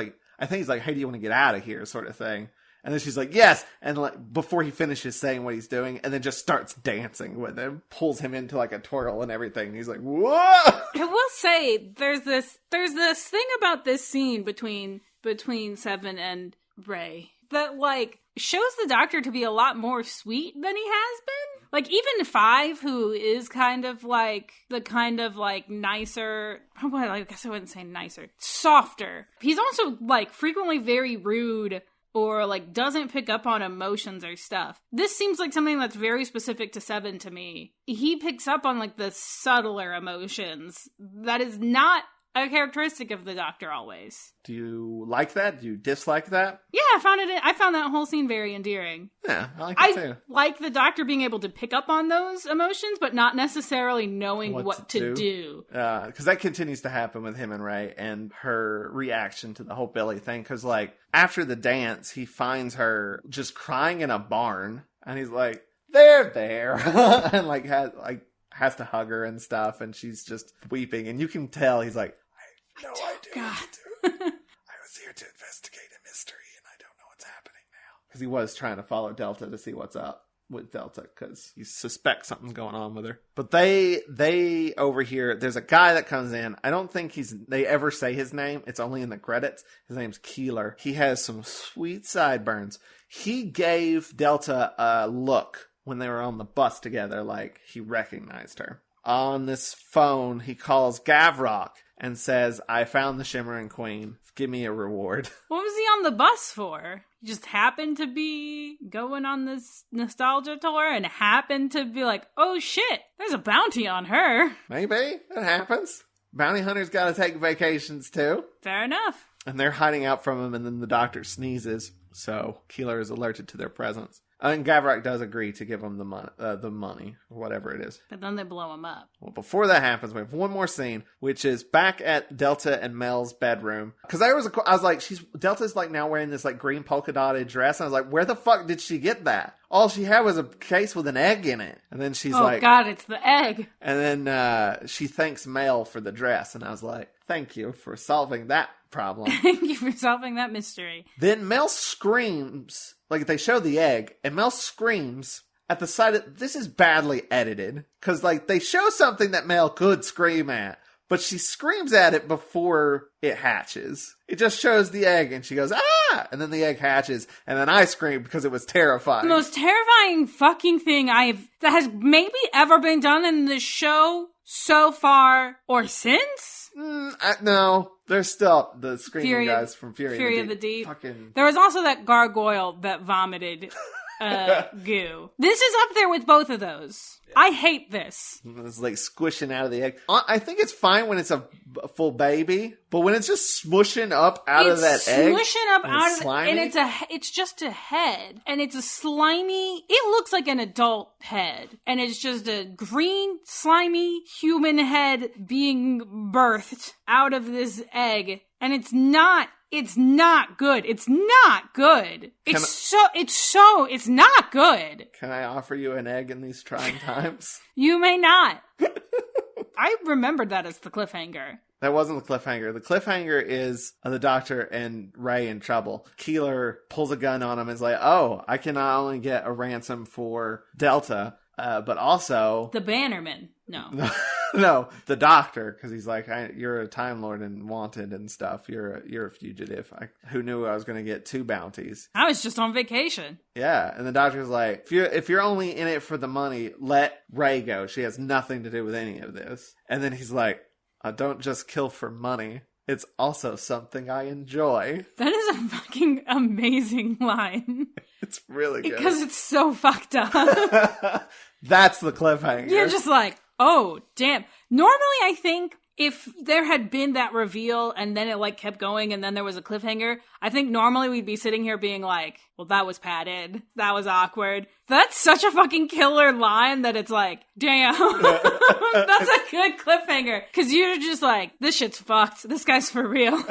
[SPEAKER 2] like, hey, do you want to get out of here, sort of thing. And then she's like, yes. And before he finishes saying what he's doing, and then just starts dancing with him, pulls him into a twirl and everything. And he's like, whoa!
[SPEAKER 3] I will say, there's this thing about this scene between Seven and Ray that shows the doctor to be a lot more sweet than he has been. Even Five, who is kind of nicer, I guess I wouldn't say nicer, softer. He's also frequently very rude or doesn't pick up on emotions or stuff. This seems like something that's very specific to Seven to me. He picks up on the subtler emotions. That is not a characteristic of the doctor always.
[SPEAKER 2] Do you like that? Do you dislike that?
[SPEAKER 3] Yeah, I found that whole scene very endearing.
[SPEAKER 2] Yeah, I like it too.
[SPEAKER 3] I like the doctor being able to pick up on those emotions, but not necessarily knowing what to do.
[SPEAKER 2] Because that continues to happen with him and Ray and her reaction to the whole Billy thing. Because after the dance, he finds her just crying in a barn, and he's like, "They're there," and has to hug her and stuff, and she's just weeping, and you can tell he's like, I have no idea what to do. I was here to investigate a mystery, and I don't know what's happening now. Because he was trying to follow Delta to see what's up with Delta, because he suspects something's going on with her. But they over here, there's a guy that comes in. I don't think they ever say his name. It's only in the credits. His name's Keeler. He has some sweet sideburns. He gave Delta a look when they were on the bus together, he recognized her. On this phone, he calls Gavrok and says, I found the Shimmering Queen. Give me a reward.
[SPEAKER 3] What was he on the bus for? He just happened to be going on this nostalgia tour and happened to be like, oh shit, there's a bounty on her.
[SPEAKER 2] Maybe. That happens. Bounty hunters gotta take vacations too.
[SPEAKER 3] Fair enough.
[SPEAKER 2] And they're hiding out from him, and then the doctor sneezes, so Keeler is alerted to their presence. And Gavrock does agree to give him the money, or whatever it is.
[SPEAKER 3] But then they blow him up.
[SPEAKER 2] Well, before that happens, we have one more scene, which is back at Delta and Mel's bedroom. Because I was like, Delta's like now wearing this like green polka dotted dress, and I was like, where the fuck did she get that? All she had was a case with an egg in it. And then she's like...
[SPEAKER 3] Oh, God, it's the egg.
[SPEAKER 2] And then she thanks Mel for the dress. And I was like, thank you for solving that problem.
[SPEAKER 3] Thank you for solving that mystery.
[SPEAKER 2] Then Mel screams, like they show the egg, and Mel screams at the sight of... This is badly edited. Because like they show something that Mel could scream at. But she screams at it before it hatches. It just shows the egg and she goes, ah! And then the egg hatches. And then I screamed because it was terrifying.
[SPEAKER 3] The most terrifying fucking thing that has maybe ever been done in this show so far or since?
[SPEAKER 2] No. There's still the screaming guys from Fury
[SPEAKER 3] of the Deep.
[SPEAKER 2] Fucking...
[SPEAKER 3] There was also that gargoyle that vomited goo. This is up there with both of those. I hate this.
[SPEAKER 2] It's like squishing out of the egg. I think it's fine when it's a full baby, but when it's just smushing up out of that egg,
[SPEAKER 3] smushing up out of it, and it's just a head, and it's a slimy. It looks like an adult head, and it's just a green, slimy human head being birthed out of this egg, and it's not good. It's not good. It's not good.
[SPEAKER 2] Can I offer you an egg in these trying times?
[SPEAKER 3] You may not. I remembered that as the cliffhanger.
[SPEAKER 2] That wasn't the cliffhanger. The cliffhanger is the Doctor and Ray in trouble. Keeler pulls a gun on him and is like, oh, I can not only get a ransom for Delta, but also...
[SPEAKER 3] The Bannermen. No.
[SPEAKER 2] No, the Doctor, because he's like, you're a Time Lord and wanted and stuff. You're a fugitive. Who knew I was going to get 2 bounties?
[SPEAKER 3] I was just on vacation.
[SPEAKER 2] Yeah, and the Doctor's like, if you're only in it for the money, let Ray go. She has nothing to do with any of this. And then he's like, I don't just kill for money. It's also something I enjoy.
[SPEAKER 3] That is a fucking amazing line.
[SPEAKER 2] It's really good.
[SPEAKER 3] Because it's so fucked up.
[SPEAKER 2] That's the cliffhanger.
[SPEAKER 3] You're just like, oh, damn. Normally, I think if there had been that reveal and then it like kept going and then there was a cliffhanger, I think normally we'd be sitting here being like, well, that was padded. That was awkward. That's such a fucking killer line that it's like, damn. That's a good cliffhanger. Because you're just like, this shit's fucked. This guy's for real.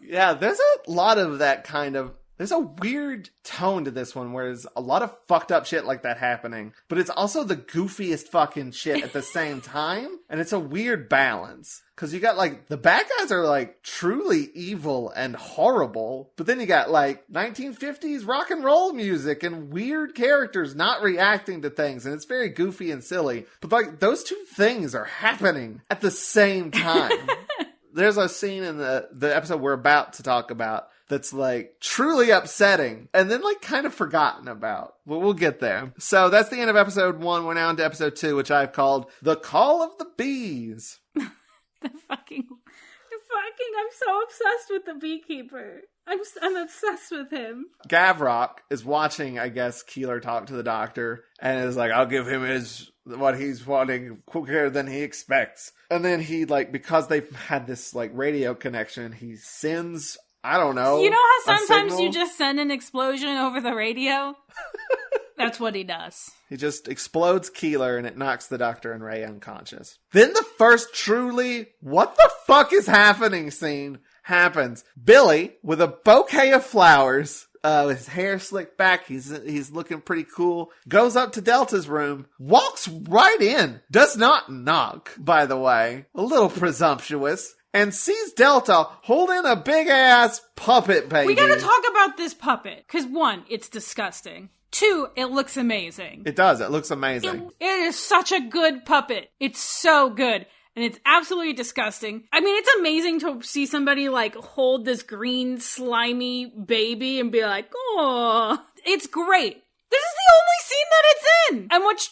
[SPEAKER 2] Yeah, there's a lot of that kind of... There's a weird tone to this one where there's a lot of fucked up shit like that happening, but it's also the goofiest fucking shit at the same time, and it's a weird balance. Because you got, like, the bad guys are, like, truly evil and horrible, but then you got, like, 1950s rock and roll music and weird characters not reacting to things, and it's very goofy and silly. But, like, those two things are happening at the same time. There's a scene in the episode we're about to talk about that's like truly upsetting and then like kind of forgotten about. But we'll get there. So that's the end of episode 1. We're now into episode 2, which I've called The Call of the Bees.
[SPEAKER 3] I'm so obsessed with the beekeeper. I'm obsessed with him.
[SPEAKER 2] Gavrock is watching, I guess, Keeler talk to the Doctor and is like, I'll give him what he's wanting quicker than he expects. And then he, like, because they've had this, like, radio connection, he sends, I don't know.
[SPEAKER 3] You know how sometimes you just send an explosion over the radio? That's what he does.
[SPEAKER 2] He just explodes Keeler and it knocks the Doctor and Ray unconscious. Then the first truly, what the fuck is happening scene happens. Billy, with a bouquet of flowers, his hair slicked back, he's looking pretty cool, goes up to Delta's room, walks right in, does not knock, by the way, a little presumptuous, and sees Delta holding a big-ass puppet baby.
[SPEAKER 3] We gotta talk about this puppet, because 1, it's disgusting. 2, it looks amazing.
[SPEAKER 2] It does, it looks amazing.
[SPEAKER 3] It is such a good puppet. It's so good. And it's absolutely disgusting. I mean, it's amazing to see somebody, like, hold this green, slimy baby and be like, oh, it's great. This is the only scene that it's in. And what's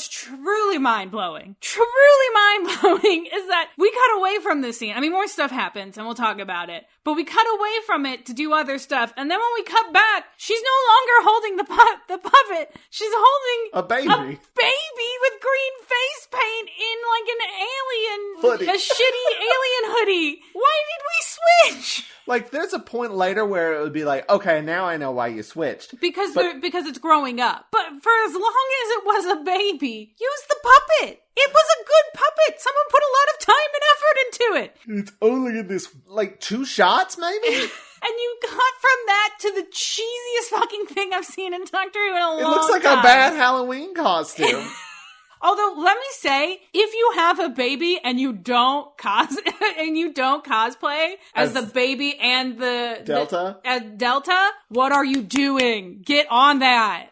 [SPEAKER 3] truly mind-blowing is that we cut away from this scene. I mean, more stuff happens, and we'll talk about it. But we cut away from it to do other stuff. And then when we cut back, she's no longer holding the puppet. She's holding
[SPEAKER 2] a baby
[SPEAKER 3] with green face paint in, like, an alien,
[SPEAKER 2] hoodie.
[SPEAKER 3] a shitty alien hoodie. Why did we bitch!
[SPEAKER 2] Like, there's a point later where it would be like, okay, now I know why you switched.
[SPEAKER 3] Because it's growing up. But for as long as it was a baby, use the puppet. It was a good puppet. Someone put a lot of time and effort into it.
[SPEAKER 2] It's only in this, like, 2 shots, maybe?
[SPEAKER 3] And you got from that to the cheesiest fucking thing I've seen in Doctor Who in a long time.
[SPEAKER 2] It looks like a bad Halloween costume.
[SPEAKER 3] Although, let me say, if you have a baby and you don't cosplay as the baby and the
[SPEAKER 2] Delta,
[SPEAKER 3] Delta, what are you doing? Get on that.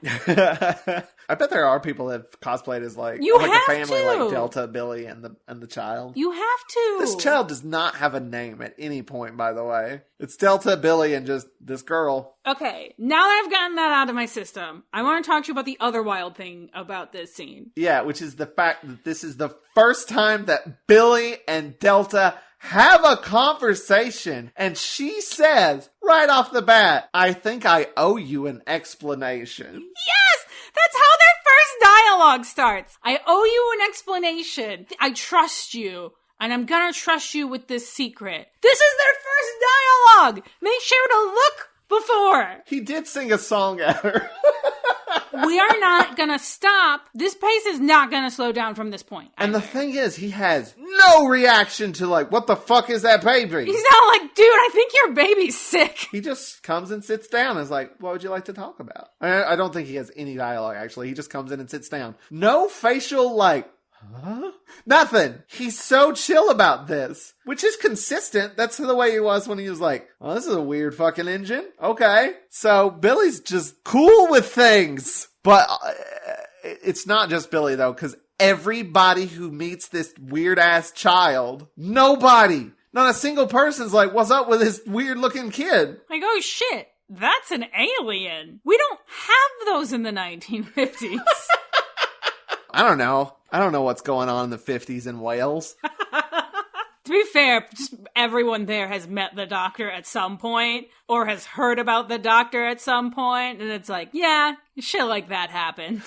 [SPEAKER 2] I bet there are people that have cosplayed as like
[SPEAKER 3] you
[SPEAKER 2] like
[SPEAKER 3] have
[SPEAKER 2] a family,
[SPEAKER 3] to.
[SPEAKER 2] like Delta, Billy, and the child.
[SPEAKER 3] You have to.
[SPEAKER 2] This child does not have a name at any point, by the way. It's Delta, Billy, and just this girl.
[SPEAKER 3] Okay, now that I've gotten that out of my system, I want to talk to you about the other wild thing about this scene.
[SPEAKER 2] Yeah, which is the fact that this is the first time that Billy and Delta have a conversation, and she says right off the bat, "I think I owe you an explanation."
[SPEAKER 3] Yes! That's how their first dialogue starts. I owe you an explanation. I trust you, and I'm gonna trust you with this secret. This is their first dialogue! Make sure to look before.
[SPEAKER 2] He did sing a song at her.
[SPEAKER 3] We are not gonna stop. This pace is not gonna slow down from this point.
[SPEAKER 2] And the thing is, he has no reaction to like, what the fuck is that baby?
[SPEAKER 3] He's not like, dude, I think your baby's sick.
[SPEAKER 2] He just comes and sits down and is like, what would you like to talk about? I don't think he has any dialogue, actually. He just comes in and sits down. No facial, like, huh? Nothing. He's so chill about this, which is consistent. That's the way he was when he was like, oh, this is a weird fucking engine. Okay. So Billy's just cool with things. But it's not just Billy, though, because everybody who meets this weird-ass child, nobody, not a single person's like, what's up with this weird-looking kid?
[SPEAKER 3] Like, oh shit, that's an alien. We don't have those in the 1950s.
[SPEAKER 2] I don't know. I don't know what's going on in the 50s in Wales.
[SPEAKER 3] To be fair, just everyone there has met the Doctor at some point, or has heard about the Doctor at some point, and it's like, yeah, shit like that happens.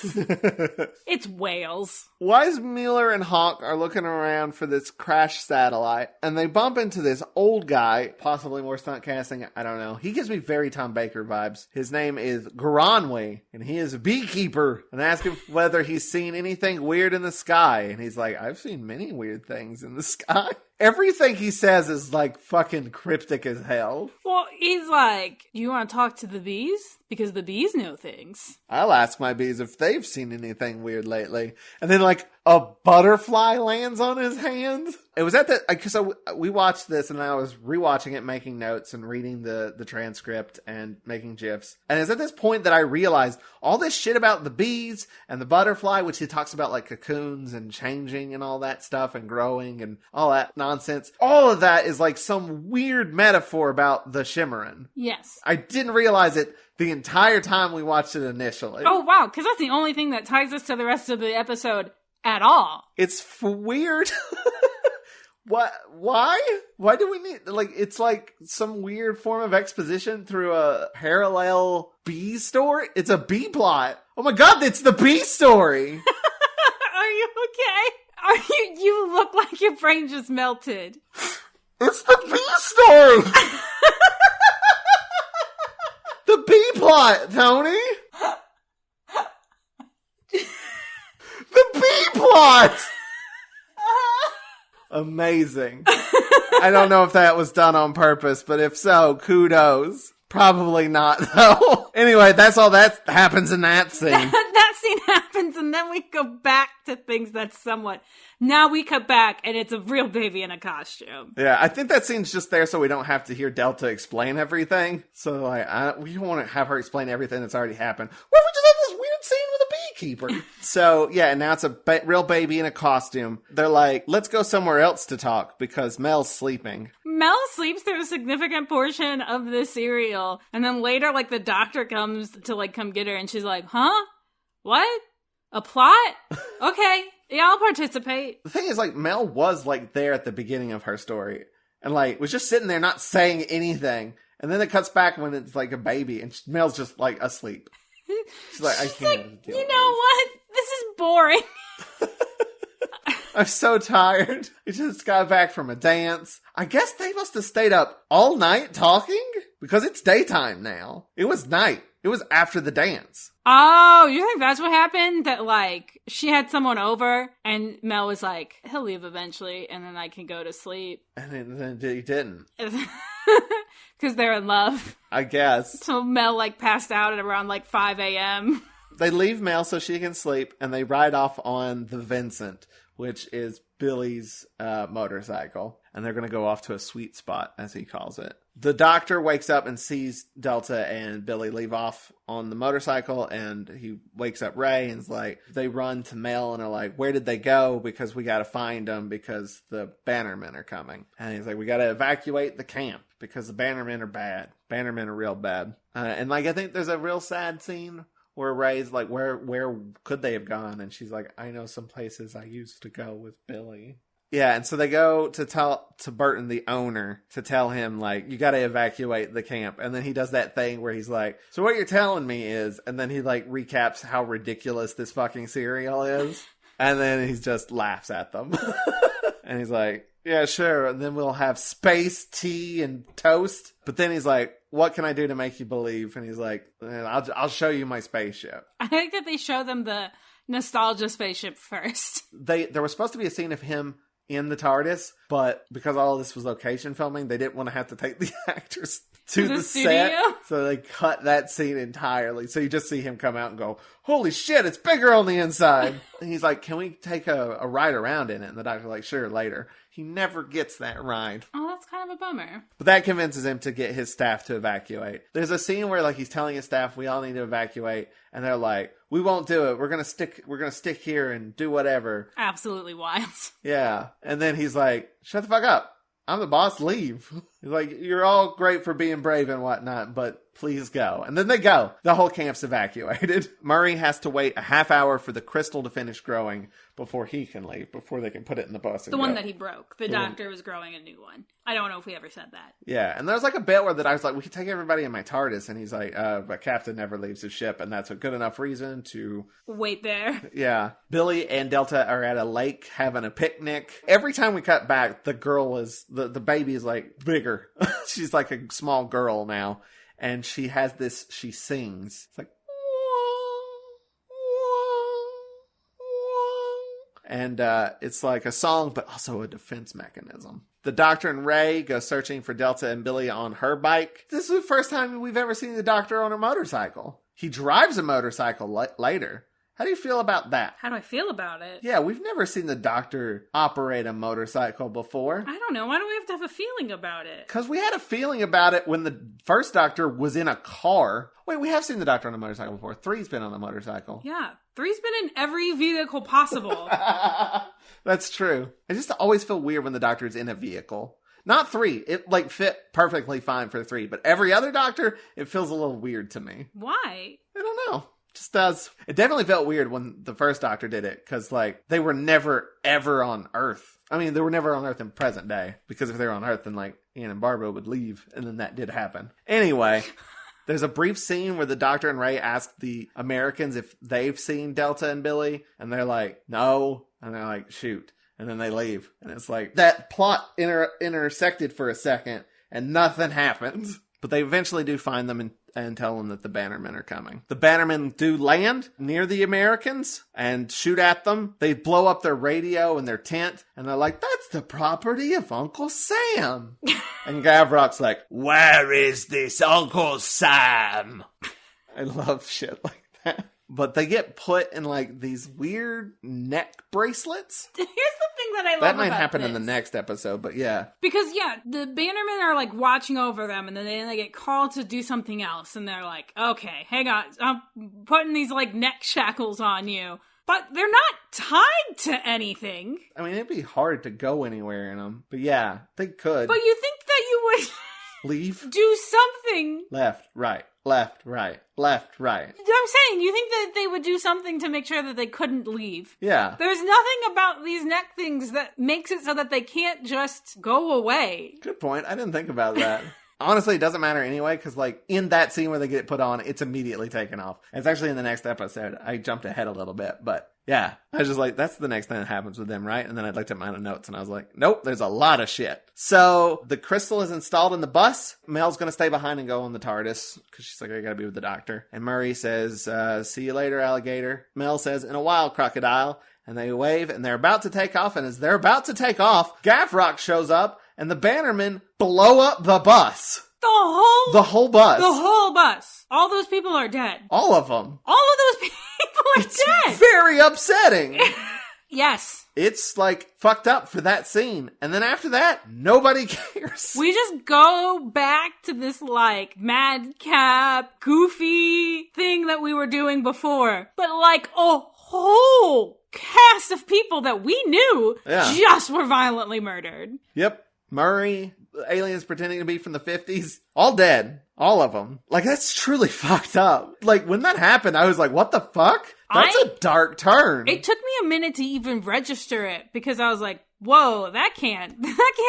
[SPEAKER 3] It's Wales.
[SPEAKER 2] Wise Mueller and Hawk are looking around for this crashed satellite, and they bump into this old guy, possibly more stunt casting, I don't know. He gives me very Tom Baker vibes. His name is Garanwe, and he is a beekeeper, and ask him whether he's seen anything weird in the sky, and he's like, I've seen many weird things in the sky. Everything he says is like fucking cryptic as hell.
[SPEAKER 3] Well, he's like, do you want to talk to the bees? Because the bees know things.
[SPEAKER 2] I'll ask my bees if they've seen anything weird lately. And then like a butterfly lands on his hand. It was at the, because we watched this and I was rewatching it, making notes and reading the transcript and making GIFs. And it's at this point that I realized all this shit about the bees and the butterfly, which he talks about like cocoons and changing and all that stuff and growing and all that nonsense. All of that is like some weird metaphor about the Schwimmer.
[SPEAKER 3] Yes.
[SPEAKER 2] I didn't realize it the entire time we watched it initially.
[SPEAKER 3] Oh, wow, because that's the only thing that ties us to the rest of the episode at all.
[SPEAKER 2] It's weird. What? Why? Why do we need, like, it's like some weird form of exposition through a parallel bee story? It's a bee plot. Oh my god, it's the bee story!
[SPEAKER 3] Are you okay? You look like your brain just melted.
[SPEAKER 2] It's the bee story! The bee plot, Tony! The bee plot! Amazing. I don't know if that was done on purpose, but if so, kudos. Probably not, though. Anyway, that's all that happens in that scene.
[SPEAKER 3] That scene happens, and then we go back to things that's somewhat... Now we cut back, and it's a real baby in a costume.
[SPEAKER 2] Yeah, I think that scene's just there so we don't have to hear Delta explain everything. So, like, we don't want to have her explain everything that's already happened. What if we just have this weird scene with a beekeeper? So, yeah, and now it's a real baby in a costume. They're like, let's go somewhere else to talk, because Mel's sleeping.
[SPEAKER 3] Mel sleeps through a significant portion of this serial, and then later, like, the doctor comes to, like, come get her, and she's like, huh? What? A plot? Okay. Yeah, I'll participate.
[SPEAKER 2] The thing is, like, Mel was, like, there at the beginning of her story. And, like, was just sitting there not saying anything. And then it cuts back when it's, like, a baby. And Mel's just, like, asleep. She's like, I can't.
[SPEAKER 3] Like, you know what? This is boring.
[SPEAKER 2] I'm so tired. I just got back from a dance. I guess they must have stayed up all night talking because it's daytime now. It was night. It was after the dance.
[SPEAKER 3] Oh, you think that's what happened? That, like, she had someone over, and Mel was like, he'll leave eventually, and then I can go to sleep.
[SPEAKER 2] And then he didn't.
[SPEAKER 3] Because they're in love.
[SPEAKER 2] I guess.
[SPEAKER 3] So Mel, like, passed out at around, like, 5 a.m.
[SPEAKER 2] They leave Mel so she can sleep, and they ride off on the Vincent, which is Billy's motorcycle. And they're going to go off to a sweet spot, as he calls it. The doctor wakes up and sees Delta and Billy leave off on the motorcycle, and he wakes up Ray and is like, they run to Mel and are like, where did they go? Because we got to find them because the Bannermen are coming. And he's like, we got to evacuate the camp because the Bannermen are bad. Bannermen are real bad. And like, I think there's a real sad scene where Ray's like, where could they have gone? And she's like, I know some places I used to go with Billy. Yeah, and so they go to tell to Burton, the owner, to tell him, like, you got to evacuate the camp. And then he does that thing where he's like, so what you're telling me is, and then he, like, recaps how ridiculous this fucking cereal is. And then he just laughs at them. And he's like, yeah, sure. And then we'll have space, tea, and toast. But then he's like, what can I do to make you believe? And he's like, I'll show you my spaceship.
[SPEAKER 3] I think that they show them the nostalgia spaceship first.
[SPEAKER 2] There was supposed to be a scene of him in the TARDIS, but because all of this was location filming, they didn't want to have to take the actors to the set, so they cut that scene entirely. So you just see him come out and go, holy shit, it's bigger on the inside. And he's like, can we take a ride around in it? And the doctor's like, sure, later. He never gets that ride.
[SPEAKER 3] Oh, that's kind of a bummer.
[SPEAKER 2] But that convinces him to get his staff to evacuate. There's a scene where, like, he's telling his staff, we all need to evacuate, and they're like, we won't do it. We're gonna stick here and do whatever.
[SPEAKER 3] Absolutely wild.
[SPEAKER 2] Yeah. And then he's like, shut the fuck up. I'm the boss, leave. He's like, you're all great for being brave and whatnot, but please go. And then they go. The whole camp's evacuated. Murray has to wait a half hour for the crystal to finish growing before he can leave, before they can put it in the bus.
[SPEAKER 3] The one that he broke. The doctor was growing a new one. I don't know if we ever said that.
[SPEAKER 2] Yeah, and there's like a bit where I was like, we could take everybody in my TARDIS, and he's like, but Captain never leaves his ship, and that's a good enough reason to
[SPEAKER 3] wait there.
[SPEAKER 2] Yeah. Billy and Delta are at a lake having a picnic. Every time we cut back, the girl is, the baby is like bigger. She's like a small girl now, and she has this, she sings. It's like, and it's like a song, but also a defense mechanism. The Doctor and Ray go searching for Delta and Billy on her bike. This is the first time we've ever seen the Doctor on a motorcycle. He drives a motorcycle later. How do you feel about that?
[SPEAKER 3] How do I feel about it?
[SPEAKER 2] Yeah, we've never seen the Doctor operate a motorcycle before.
[SPEAKER 3] I don't know. Why do we have to have a feeling about it?
[SPEAKER 2] Because we had a feeling about it when the first Doctor was in a car. Wait, we have seen the Doctor on a motorcycle before. 3's been on a motorcycle.
[SPEAKER 3] Yeah, 3's been in every vehicle possible.
[SPEAKER 2] That's true. I just always feel weird when the Doctor's in a vehicle. Not 3. It, like, fit perfectly fine for 3. But every other Doctor, it feels a little weird to me.
[SPEAKER 3] Why?
[SPEAKER 2] I don't know. Just does. It definitely felt weird when the first Doctor did it, because, like, they were never, ever on Earth. I mean, they were never on Earth in present day, because if they were on Earth, then, like, Ian and Barbara would leave, and then that did happen. Anyway, there's a brief scene where the Doctor and Ray ask the Americans if they've seen Delta and Billy, and they're like, no, and they're like, shoot, and then they leave. And it's like, that plot intersected for a second, and nothing happens. But they eventually do find them and tell them that the Bannermen are coming. The Bannermen do land near the Americans and shoot at them. They blow up their radio and their tent, and they're like, that's the property of Uncle Sam. And Gavrock's like, where is this Uncle Sam? I love shit like that. But they get put in, like, these weird neck bracelets.
[SPEAKER 3] Here's the thing that I love
[SPEAKER 2] that might
[SPEAKER 3] about
[SPEAKER 2] happen
[SPEAKER 3] this.
[SPEAKER 2] in the next episode, but yeah.
[SPEAKER 3] Because, yeah, the Bannermen are, like, watching over them, and then they get called to do something else, and they're like, okay, hang on, I'm putting these, like, neck shackles on you. But they're not tied to anything.
[SPEAKER 2] I mean, it'd be hard to go anywhere in them. But yeah, they could.
[SPEAKER 3] But you think that you would...
[SPEAKER 2] leave?
[SPEAKER 3] Do something.
[SPEAKER 2] Left, right, left, right, left, right.
[SPEAKER 3] I'm saying, you think that they would do something to make sure that they couldn't leave.
[SPEAKER 2] Yeah.
[SPEAKER 3] There's nothing about these neck things that makes it so that they can't just go away.
[SPEAKER 2] Good point. I didn't think about that. Honestly, it doesn't matter anyway, because, like, in that scene where they get put on, it's immediately taken off. It's actually in the next episode. I jumped ahead a little bit, but Yeah. I was just like, that's the next thing that happens with them, right? And then I looked at my notes and I was like, nope, there's a lot of shit. So the crystal is installed in the bus. Mel's going to stay behind and go on the TARDIS because she's like, I got to be with the doctor. And Murray says, see you later, alligator. Mel says, in a while, crocodile. And they wave and they're about to take off. And as they're about to take off, Gavrock shows up and the Bannermen blow up the bus.
[SPEAKER 3] The whole
[SPEAKER 2] bus.
[SPEAKER 3] The whole bus. All those people are dead.
[SPEAKER 2] All of them.
[SPEAKER 3] All of those people are dead.
[SPEAKER 2] Very upsetting.
[SPEAKER 3] Yes.
[SPEAKER 2] It's like fucked up for that scene. And then after that, nobody cares.
[SPEAKER 3] We just go back to this like madcap, goofy thing that we were doing before. But like a whole cast of people that we knew just were violently murdered.
[SPEAKER 2] Yep. Murray, aliens pretending to be from the 50s, all dead. All of them. Like, that's truly fucked up. Like, when that happened, I was like, what the fuck? That's a dark turn.
[SPEAKER 3] It took me a minute to even register it because I was like, whoa, that can't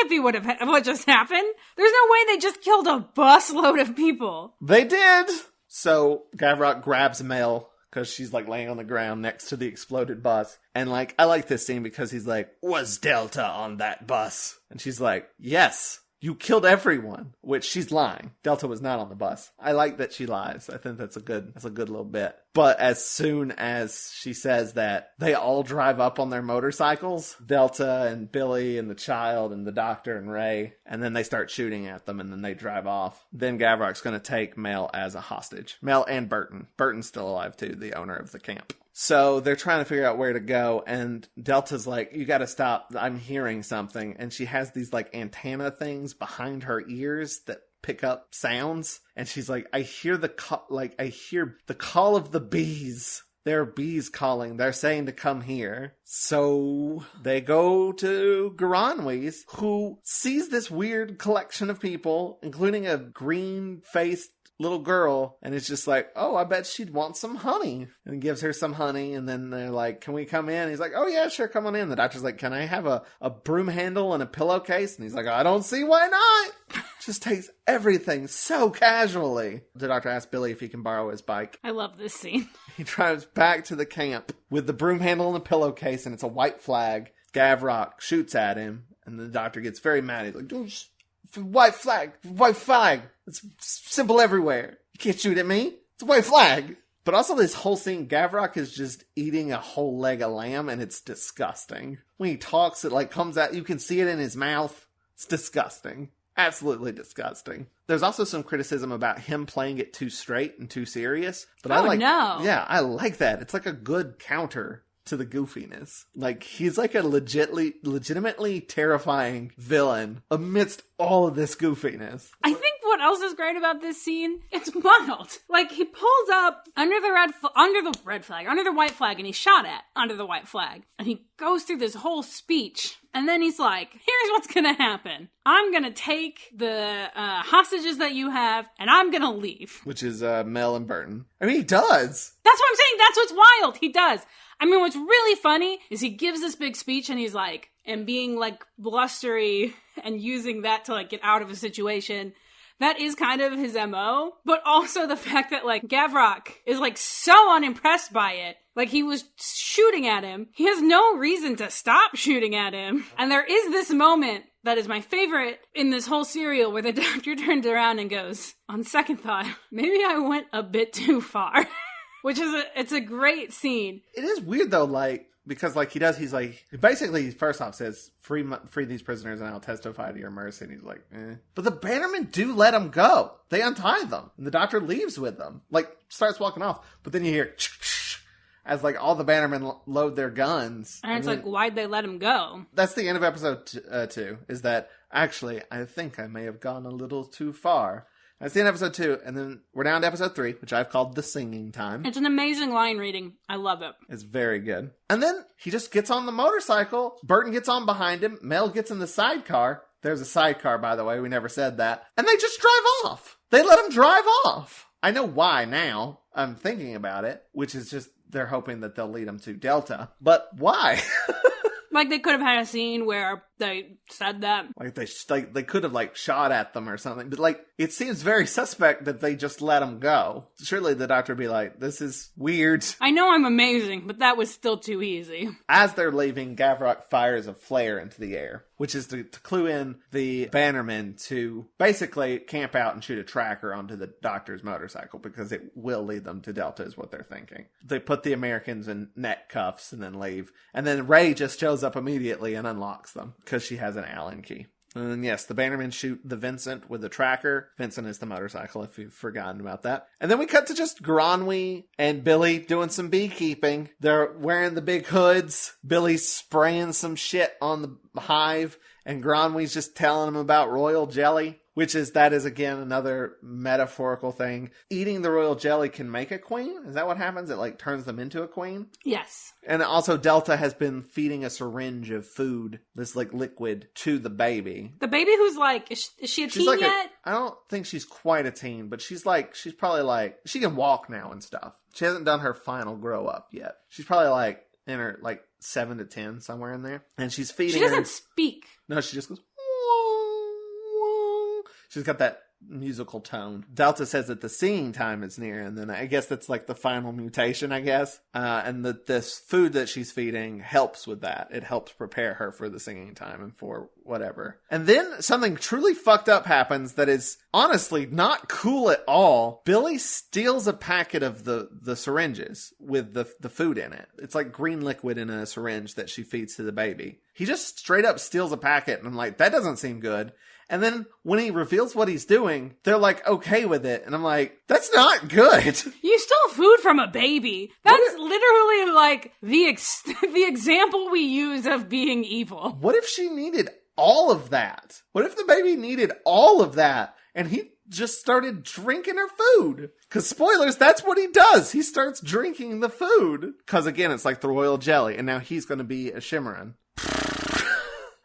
[SPEAKER 3] be what just happened. There's no way they just killed a busload of people.
[SPEAKER 2] They did. So Gavrock grabs Mel because she's like laying on the ground next to the exploded bus. And like, I like this scene because he's like, was Delta on that bus? And she's like, yes. You killed everyone, which she's lying. Delta was not on the bus. I like that she lies. I think that's a good little bit. But as soon as she says that, they all drive up on their motorcycles. Delta and Billy and the child and the doctor and Ray. And then they start shooting at them and then they drive off. Then Gavrock's going to take Mel as a hostage. Mel and Burton. Burton's still alive too, the owner of the camp. So they're trying to figure out where to go, and Delta's like, you gotta stop, I'm hearing something. And she has these like antenna things behind her ears that pick up sounds. And she's like, I hear the call of the bees. There are bees calling. They're saying to come here. So they go to Garanwe's, who sees this weird collection of people, including a green-faced little girl, and it's just like, oh, I bet she'd want some honey, and gives her some honey. And then they're like, can we come in? And he's like, oh yeah, sure, come on in. The doctor's like, can I have a broom handle and a pillowcase? And he's like, I don't see why not. Just takes everything so casually. The doctor asks Billy if he can borrow his bike.
[SPEAKER 3] I love this scene.
[SPEAKER 2] He drives back to the camp with the broom handle and the pillowcase, and it's a white flag. Gavrock shoots at him, and the doctor gets very mad. He's like, don't white flag. It's simple everywhere. You can't shoot at me. It's a white flag. But also this whole scene, Gavrock is just eating a whole leg of lamb, and it's disgusting. When he talks, it like comes out, you can see it in his mouth. It's disgusting. Absolutely disgusting. There's also some criticism about him playing it too straight and too serious. But I like that. It's like a good counter to the goofiness. Like, he's like a legitimately terrifying villain amidst all of this goofiness.
[SPEAKER 3] I think what else is great about this scene, it's mild. Like, he pulls up under the white flag, and he's shot at under the white flag. And he goes through this whole speech, and then he's like, here's what's gonna happen. I'm gonna take the hostages that you have, and I'm gonna leave.
[SPEAKER 2] Which is Mel and Burton. I mean, he does.
[SPEAKER 3] That's what I'm saying. That's what's wild. He does. I mean, what's really funny is he gives this big speech, and he's like, and being like blustery and using that to like get out of a situation. That is kind of his MO, but also the fact that like Gavrock is like so unimpressed by it. Like, he was shooting at him. He has no reason to stop shooting at him. And there is this moment that is my favorite in this whole serial where the doctor turns around and goes, on second thought, maybe I went a bit too far. Which is it's a great scene.
[SPEAKER 2] It is weird though, like, because like he's like, basically first off says, free these prisoners and I'll testify to your mercy. And he's like, eh. But the Bannermen do let him go. They untie them. And the doctor leaves with them. Like, starts walking off. But then you hear as like all the Bannermen load their guns.
[SPEAKER 3] And it's like, why'd they let him go?
[SPEAKER 2] That's the end of episode 2, is that, actually, I think I may have gone a little too far. That's the end of episode 2, and then we're down to episode 3, which I've called the singing time.
[SPEAKER 3] It's an amazing line reading. I love it.
[SPEAKER 2] It's very good. And then he just gets on the motorcycle. Burton gets on behind him. Mel gets in the sidecar. There's a sidecar, by the way. We never said that. And they just drive off. They let him drive off. I know why now. I'm thinking about it, which is just they're hoping that they'll lead him to Delta. But why?
[SPEAKER 3] Like, they could have had a scene where they said that.
[SPEAKER 2] Like they could have like shot at them or something, but like it seems very suspect that they just let them go. Surely the doctor would be like, "This is weird."
[SPEAKER 3] I know I'm amazing, but that was still too easy.
[SPEAKER 2] As they're leaving, Gavrock fires a flare into the air, which is to clue in the Bannermen to basically camp out and shoot a tracker onto the doctor's motorcycle because it will lead them to Delta, is what they're thinking. They put the Americans in neck cuffs and then leave. And then Ray just shows up immediately and unlocks them because she has an Allen key. And then, yes, the Bannermen shoot the Vincent with the tracker. Vincent is the motorcycle, if you've forgotten about that. And then we cut to just Granwy and Billy doing some beekeeping. They're wearing the big hoods. Billy's spraying some shit on the hive. And Granwy's just telling him about royal jelly. That is, again, another metaphorical thing. Eating the royal jelly can make a queen? Is that what happens? It, like, turns them into a queen?
[SPEAKER 3] Yes.
[SPEAKER 2] And also, Delta has been feeding a syringe of food, this, like, liquid, to the baby.
[SPEAKER 3] The baby who's, like, is she a teen
[SPEAKER 2] like
[SPEAKER 3] yet?
[SPEAKER 2] I don't think she's quite a teen, but she's probably, like, she can walk now and stuff. She hasn't done her final grow up yet. She's probably, like, in her, like, 7 to 10, somewhere in there. And she's feeding her.
[SPEAKER 3] She doesn't speak.
[SPEAKER 2] No, she just goes... She's got that musical tone. Delta says that the singing time is near, and then I guess that's like the final mutation, I guess. And that this food that she's feeding helps with that. It helps prepare her for the singing time and for whatever. And then something truly fucked up happens that is honestly not cool at all. Billy steals a packet of the syringes with the food in it. It's like green liquid in a syringe that she feeds to the baby. He just straight up steals a packet, and I'm like, that doesn't seem good. And then when he reveals what he's doing, they're like okay with it. And I'm like, that's not good.
[SPEAKER 3] You stole food from a baby. That's literally like the example we use of being evil.
[SPEAKER 2] What if she needed all of that? What if the baby needed all of that and he just started drinking her food? Because spoilers, that's what he does. He starts drinking the food. Because again, it's like the royal jelly. And now he's going to be a Schwimmerin.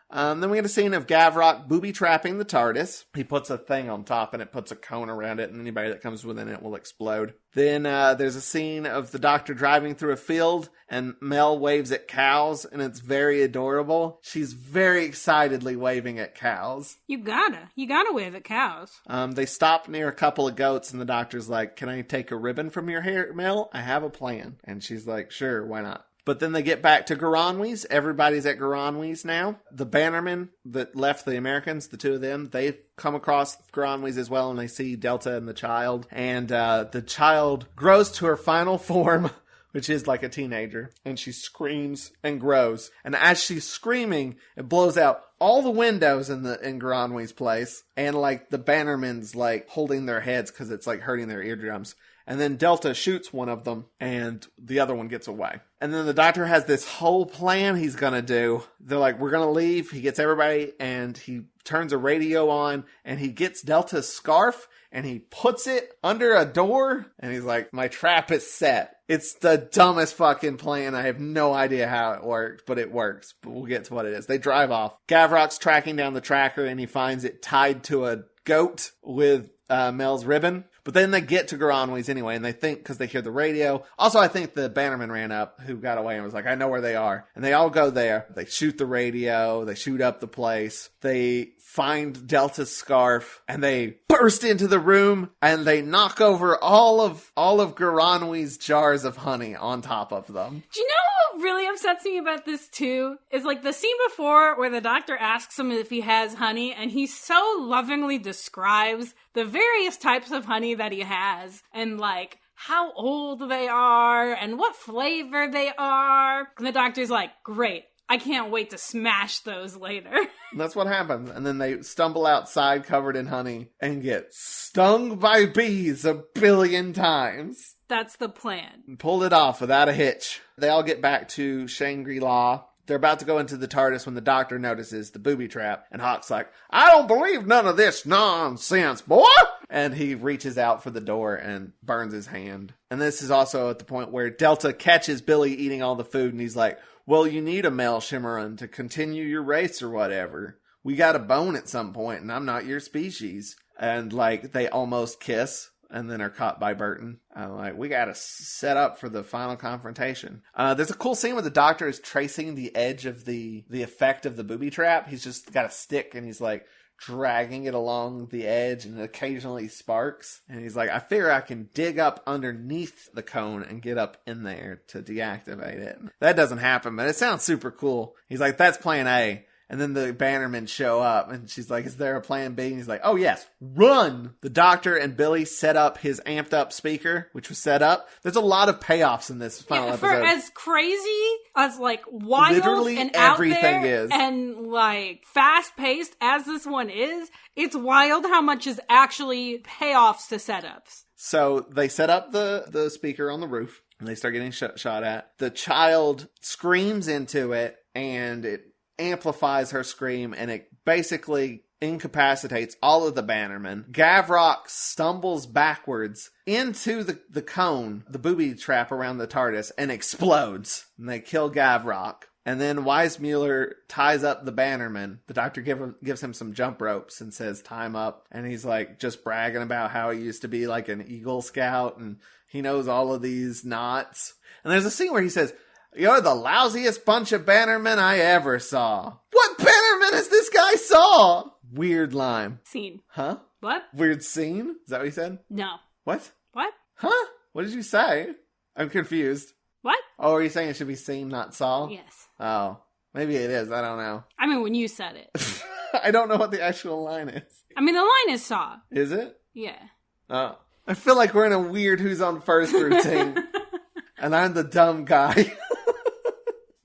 [SPEAKER 2] Then we get a scene of Gavrock booby-trapping the TARDIS. He puts a thing on top and it puts a cone around it, and anybody that comes within it will explode. Then there's a scene of the Doctor driving through a field, and Mel waves at cows, and it's very adorable. She's very excitedly waving at cows.
[SPEAKER 3] You gotta wave at cows.
[SPEAKER 2] They stop near a couple of goats, and the Doctor's like, "Can I take a ribbon from your hair, Mel? I have a plan." And she's like, "Sure, why not?" But then they get back to Granwy's. Everybody's at Granwy's now. The Bannermen that left the Americans, the two of them, they come across Granwy's as well, and they see Delta and the child. And the child grows to her final form, which is like a teenager. And she screams and grows. And as she's screaming, it blows out all the windows in Granwy's place. And like the Bannermen's like holding their heads because it's like hurting their eardrums. And then Delta shoots one of them, and the other one gets away. And then the Doctor has this whole plan he's gonna do. They're like, we're gonna leave. He gets everybody, and he turns a radio on, and he gets Delta's scarf, and he puts it under a door, and he's like, my trap is set. It's the dumbest fucking plan. I have no idea how it worked, but it works. But we'll get to what it is. They drive off. Gavrock's tracking down the tracker, and he finds it tied to a goat with Mel's ribbon. But then they get to Granwy's anyway, and they think, because they hear the radio. Also, I think the Bannerman ran up, who got away and was like, I know where they are. And they all go there. They shoot the radio. They shoot up the place. They find Delta's scarf, and they burst into the room, and they knock over all of Granwy's jars of honey on top of them.
[SPEAKER 3] Do you know what really upsets me about this, too? Is like the scene before where the Doctor asks him if he has honey, and he so lovingly describes the various types of honey that he has, and like how old they are, and what flavor they are. And the Doctor's like, great. I can't wait to smash those later.
[SPEAKER 2] That's what happens. And then they stumble outside covered in honey and get stung by bees 1 billion times.
[SPEAKER 3] That's the plan.
[SPEAKER 2] And pulled it off without a hitch. They all get back to Shangri-La. They're about to go into the TARDIS when the Doctor notices the booby trap. And Hawk's like, I don't believe none of this nonsense, boy! And he reaches out for the door and burns his hand. And this is also at the point where Delta catches Billy eating all the food, and he's like, well, you need a male Schwimmerin to continue your race or whatever. We got a bone at some point, and I'm not your species. And, like, they almost kiss. and then are caught by Burton. I'm like, we gotta set up for the final confrontation. There's a cool scene where the doctor is tracing the edge of the effect of the booby trap. He's just got a stick and he's like dragging it along the edge, and it occasionally sparks. And he's like, I figure I can dig up underneath the cone and get up in there to deactivate it. That doesn't happen, but it sounds super cool. He's like, that's plan A. And then the Bannermen show up, and she's like, is there a plan B? And he's like, oh yes, run! The doctor and Billy set up his amped up speaker, which was set up. There's a lot of payoffs in this final episode.
[SPEAKER 3] For as crazy, as like wild
[SPEAKER 2] literally
[SPEAKER 3] and
[SPEAKER 2] everything
[SPEAKER 3] out there
[SPEAKER 2] is.
[SPEAKER 3] And like fast paced as this one is, it's wild how much is actually payoffs to setups.
[SPEAKER 2] So they set up the speaker on the roof, and they start getting shot at. The child screams into it, and it amplifies her scream, and it basically incapacitates all of the Bannermen. Gavrok stumbles backwards into the cone, the booby trap around the TARDIS, and explodes. And they kill Gavrok. And then Weissmuller ties up the Bannerman. The doctor gives him some jump ropes and says, time up. And he's like just bragging about how he used to be like an Eagle Scout, and he knows all of these knots. And there's a scene where he says, you're the lousiest bunch of Bannermen I ever saw. What Bannermen has this guy saw? Weird line.
[SPEAKER 3] Scene.
[SPEAKER 2] Huh?
[SPEAKER 3] What?
[SPEAKER 2] Weird scene? Is that what you said?
[SPEAKER 3] No.
[SPEAKER 2] What?
[SPEAKER 3] What?
[SPEAKER 2] Huh? What did you say? I'm confused.
[SPEAKER 3] What?
[SPEAKER 2] Oh, are you saying it should be seen, not saw?
[SPEAKER 3] Yes.
[SPEAKER 2] Oh, maybe it is. I don't know.
[SPEAKER 3] I mean, when you said it.
[SPEAKER 2] I don't know what the actual line is.
[SPEAKER 3] I mean, the line is saw.
[SPEAKER 2] Is it?
[SPEAKER 3] Yeah.
[SPEAKER 2] Oh. I feel like we're in a weird Who's on First routine. And I'm the dumb guy.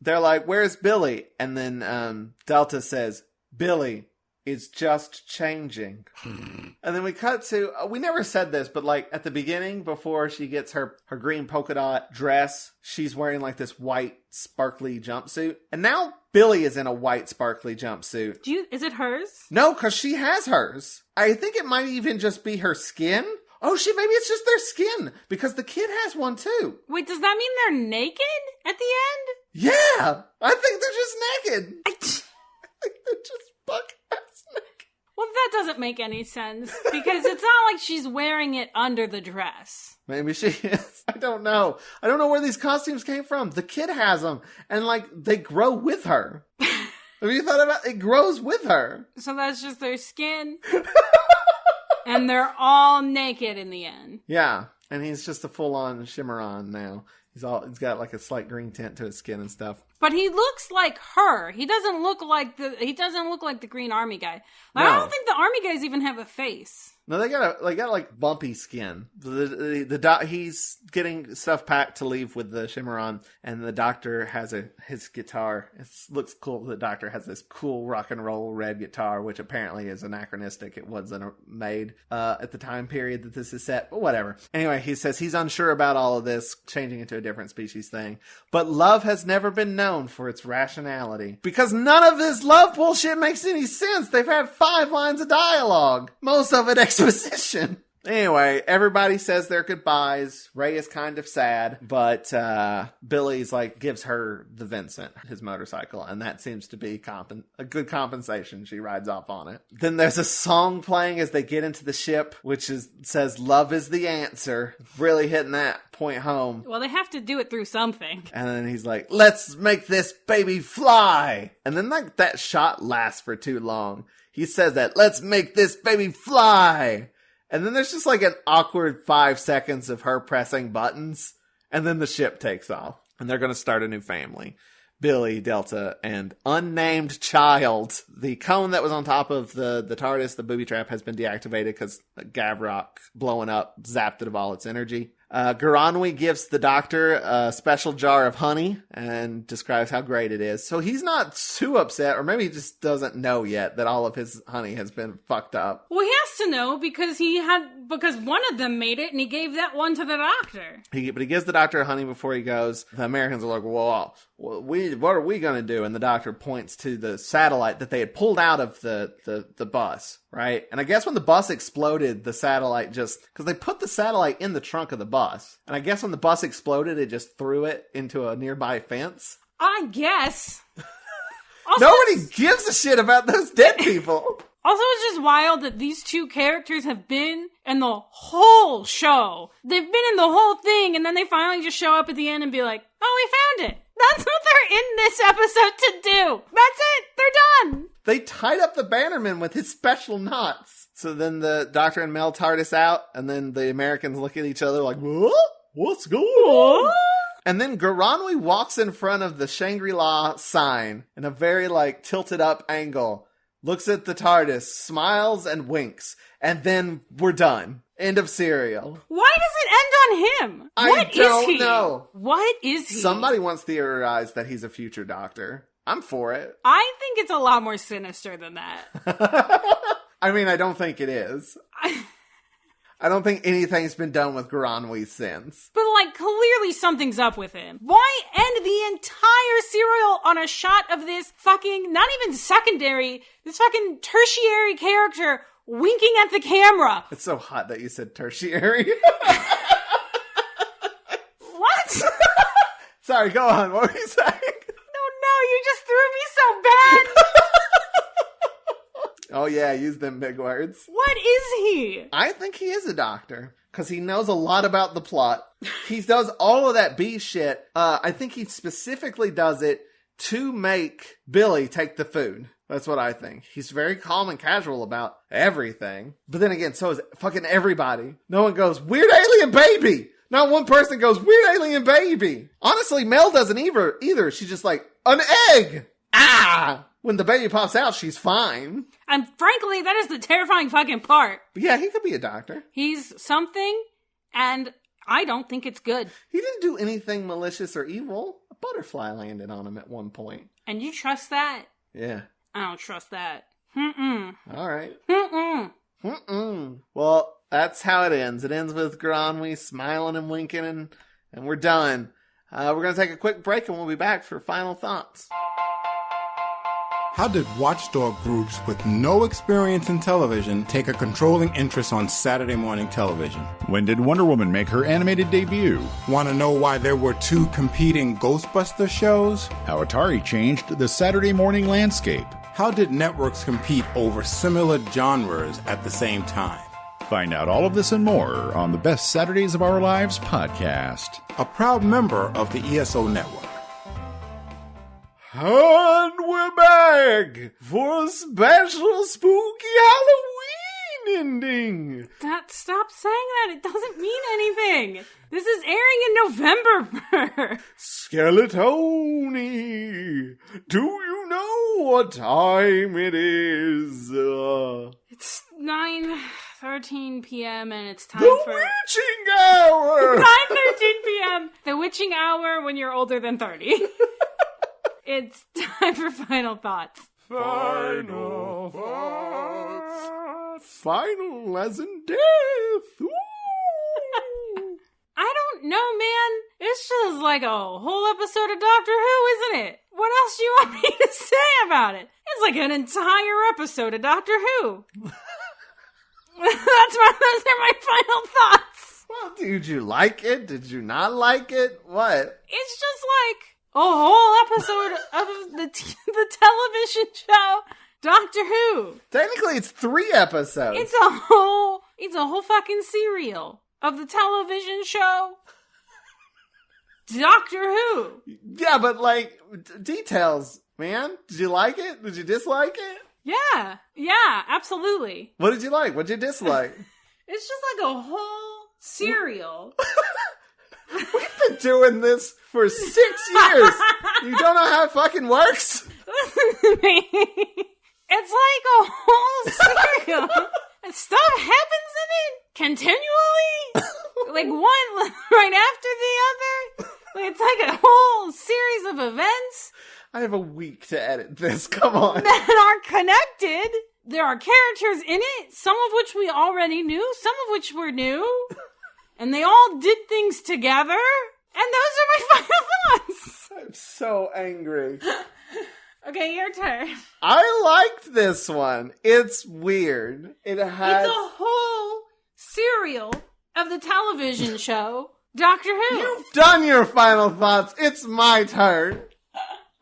[SPEAKER 2] They're like, where's Billy? And then Delta says, Billy is just changing. And then we cut to, we never said this, but like at the beginning, before she gets her green polka dot dress, she's wearing like this white sparkly jumpsuit. And now Billy is in a white sparkly jumpsuit.
[SPEAKER 3] Is it hers?
[SPEAKER 2] No, because she has hers. I think it might even just be her skin. Oh shit, maybe it's just their skin, because the kid has one too.
[SPEAKER 3] Wait, does that mean they're naked at the end?
[SPEAKER 2] Yeah, I think they're just naked. I think they're just buck-ass naked.
[SPEAKER 3] Well, that doesn't make any sense, because it's not like she's wearing it under the dress.
[SPEAKER 2] Maybe she is. I don't know. I don't know where these costumes came from. The kid has them, and like, they grow with her. Have you thought about it? It grows with her.
[SPEAKER 3] So that's just their skin? And they're all naked in the end.
[SPEAKER 2] Yeah, and he's just a full-on Schwimmer now. He's got like a slight green tint to his skin and stuff.
[SPEAKER 3] But he looks like her. He doesn't look like the Green Army guy. Like,
[SPEAKER 2] No.
[SPEAKER 3] I don't think the Army guys even have a face.
[SPEAKER 2] No, they got like bumpy skin. He's getting stuff packed to leave with the Schwimmer, and the doctor has his guitar. It looks cool. The doctor has this cool rock and roll red guitar, which apparently is anachronistic. It wasn't made at the time period that this is set, but whatever. Anyway, he says he's unsure about all of this changing into a different species thing, but love has never been known for its rationality, because none of this love bullshit makes any sense. They've had 5 lines of dialogue, most of it exposition. Anyway, everybody says their goodbyes. Ray is kind of sad, but Billy's like gives her the Vincent, his motorcycle, and that seems to be a good compensation. She rides off on it. Then there's a song playing as they get into the ship, which says "Love is the answer," really hitting that point home.
[SPEAKER 3] Well, they have to do it through something.
[SPEAKER 2] And then he's like, "Let's make this baby fly," and then like that shot lasts for too long. He says that, "Let's make this baby fly." And then there's just like an awkward 5 seconds of her pressing buttons. And then the ship takes off. And they're going to start a new family. Billy, Delta, and unnamed child. The cone that was on top of the TARDIS, the booby trap, has been deactivated because Gavrok blowing up zapped it of all its energy. Garanwi gives the doctor a special jar of honey and describes how great it is. So he's not too upset, or maybe he just doesn't know yet that all of his honey has been fucked up.
[SPEAKER 3] Well, he has to know because one of them made it and he gave that one to the doctor.
[SPEAKER 2] But he gives the doctor honey before he goes. The Americans are like, well, what are we going to do? And the doctor points to the satellite that they had pulled out of the bus, right? And I guess when the bus exploded, the satellite because they put the satellite in the trunk of the bus. And I guess when the bus exploded, it just threw it into a nearby fence.
[SPEAKER 3] I guess. Also,
[SPEAKER 2] Nobody gives a shit about those dead people.
[SPEAKER 3] Also, it's just wild that these two characters have been in the whole show. They've been in the whole thing, and then they finally just show up at the end and be like, oh, we found it. That's what they're in this episode to do. That's it. They're done.
[SPEAKER 2] They tied up the Bannerman with his special knots. So then the Doctor and Mel TARDIS out, and then the Americans look at each other like, what? What's going on? And then Garanwi walks in front of the Shangri-La sign in a very, tilted up angle, looks at the TARDIS, smiles, and winks. And then we're done. End of serial.
[SPEAKER 3] Why does it end on him?
[SPEAKER 2] I don't know.
[SPEAKER 3] What is he?
[SPEAKER 2] Somebody once theorized that he's a future Doctor. I'm for it.
[SPEAKER 3] I think it's a lot more sinister than that.
[SPEAKER 2] I mean, I don't think it is. I don't think anything's been done with Garanwi since.
[SPEAKER 3] But, clearly something's up with him. Why end the entire serial on a shot of this fucking, not even secondary, this fucking tertiary character winking at the camera?
[SPEAKER 2] It's so hot that you said tertiary.
[SPEAKER 3] What?
[SPEAKER 2] Sorry, go on. What were you saying?
[SPEAKER 3] No, you just threw me so bad.
[SPEAKER 2] Oh yeah, use them big words.
[SPEAKER 3] What is he?
[SPEAKER 2] I think he is a Doctor, because he knows a lot about the plot. He does all of that B shit. I think he specifically does it to make Billy take the food. That's what I think. He's very calm and casual about everything. But then again, so is fucking everybody. No one goes, weird alien baby! Not one person goes, weird alien baby! Honestly, Mel doesn't either. She's just like, an egg! Ah! When the baby pops out, she's fine.
[SPEAKER 3] And frankly, that is the terrifying fucking part.
[SPEAKER 2] But yeah, he could be a Doctor.
[SPEAKER 3] He's something, and I don't think it's good.
[SPEAKER 2] He didn't do anything malicious or evil. A butterfly landed on him at one point.
[SPEAKER 3] And you trust that?
[SPEAKER 2] Yeah.
[SPEAKER 3] I don't trust that. Mm-mm.
[SPEAKER 2] All right.
[SPEAKER 3] Mm-mm.
[SPEAKER 2] Mm-mm. Well, that's how it ends. It ends with Garanwi smiling and winking, and we're done. We're going to take a quick break, and we'll be back for final thoughts.
[SPEAKER 5] How did watchdog groups with no experience in television take a controlling interest on Saturday morning television?
[SPEAKER 6] When did Wonder Woman make her animated debut?
[SPEAKER 5] Want to know why there were two competing Ghostbuster shows?
[SPEAKER 6] How Atari changed the Saturday morning landscape?
[SPEAKER 5] How did networks compete over similar genres at the same time?
[SPEAKER 6] Find out all of this and more on the Best Saturdays of Our Lives podcast.
[SPEAKER 5] A proud member of the ESO Network.
[SPEAKER 2] And we're back for a special spooky Halloween ending.
[SPEAKER 3] Stop saying that. It doesn't mean anything. This is airing in November.
[SPEAKER 2] Skeletoni, do you know what time it is?
[SPEAKER 3] It's 9:13 p.m. and it's time
[SPEAKER 2] the
[SPEAKER 3] for...
[SPEAKER 2] witching hour!
[SPEAKER 3] 9:13 p.m. The witching hour when you're older than 30. It's time for final thoughts.
[SPEAKER 2] Final thoughts. Final as in death. Ooh.
[SPEAKER 3] I don't know, man. It's just like a whole episode of Doctor Who, isn't it? What else do you want me to say about it? It's like an entire episode of Doctor Who. Those are my final thoughts.
[SPEAKER 2] Well, did you like it? Did you not like it? What?
[SPEAKER 3] It's just like a whole episode of the television show Doctor Who.
[SPEAKER 2] Technically, it's 3 episodes.
[SPEAKER 3] It's a whole fucking serial of the television show Doctor Who.
[SPEAKER 2] Yeah, but details, man. Did you like it? Did you dislike it?
[SPEAKER 3] Yeah, absolutely.
[SPEAKER 2] What did you like? What did you dislike?
[SPEAKER 3] It's just like a whole serial.
[SPEAKER 2] We've been doing this for 6 years. You don't know how it fucking works?
[SPEAKER 3] Listen to me. It's like a whole serial. And stuff happens in it continually. Like one right after the other. It's like a whole series of events.
[SPEAKER 2] I have a week to edit this. Come on.
[SPEAKER 3] That are connected. There are characters in it, some of which we already knew, some of which were new. And they all did things together. And those are my final thoughts.
[SPEAKER 2] I'm so angry.
[SPEAKER 3] Okay, your turn.
[SPEAKER 2] I liked this one. It's weird. It's
[SPEAKER 3] a whole serial of the television show Doctor Who.
[SPEAKER 2] You've done your final thoughts. It's my turn.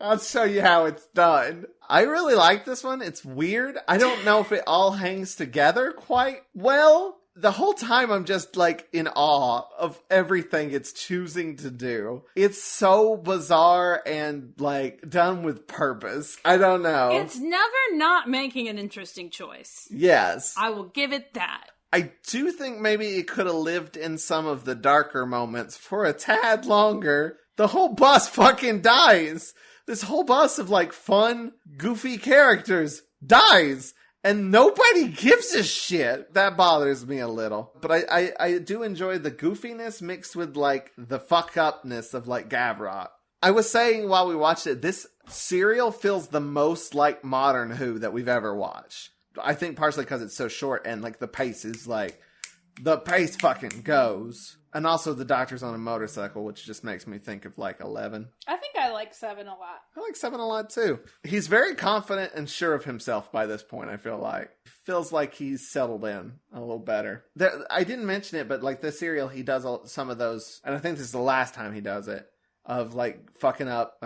[SPEAKER 2] I'll show you how it's done. I really like this one. It's weird. I don't know if it all hangs together quite well. The whole time I'm just like in awe of everything it's choosing to do. It's so bizarre and like done with purpose. I don't know.
[SPEAKER 3] It's never not making an interesting choice.
[SPEAKER 2] Yes.
[SPEAKER 3] I will give it that.
[SPEAKER 2] I do think maybe it could have lived in some of the darker moments for a tad longer. The whole bus fucking dies. This whole bus of like fun, goofy characters dies. And nobody gives a shit. That bothers me a little. But I do enjoy the goofiness mixed with like the fuck upness of like Gavrok. I was saying while we watched it, this serial feels the most like modern Who that we've ever watched. I think partially because it's so short and like the pace is like, the pace fucking goes. And also the Doctor's on a motorcycle, which just makes me think of like 11.
[SPEAKER 3] I think I like 7 a lot.
[SPEAKER 2] I like 7 a lot too. He's very confident and sure of himself by this point, I feel like. Feels like he's settled in a little better. I didn't mention it, but like this serial, he does some of those, and I think this is the last time he does it, of like fucking up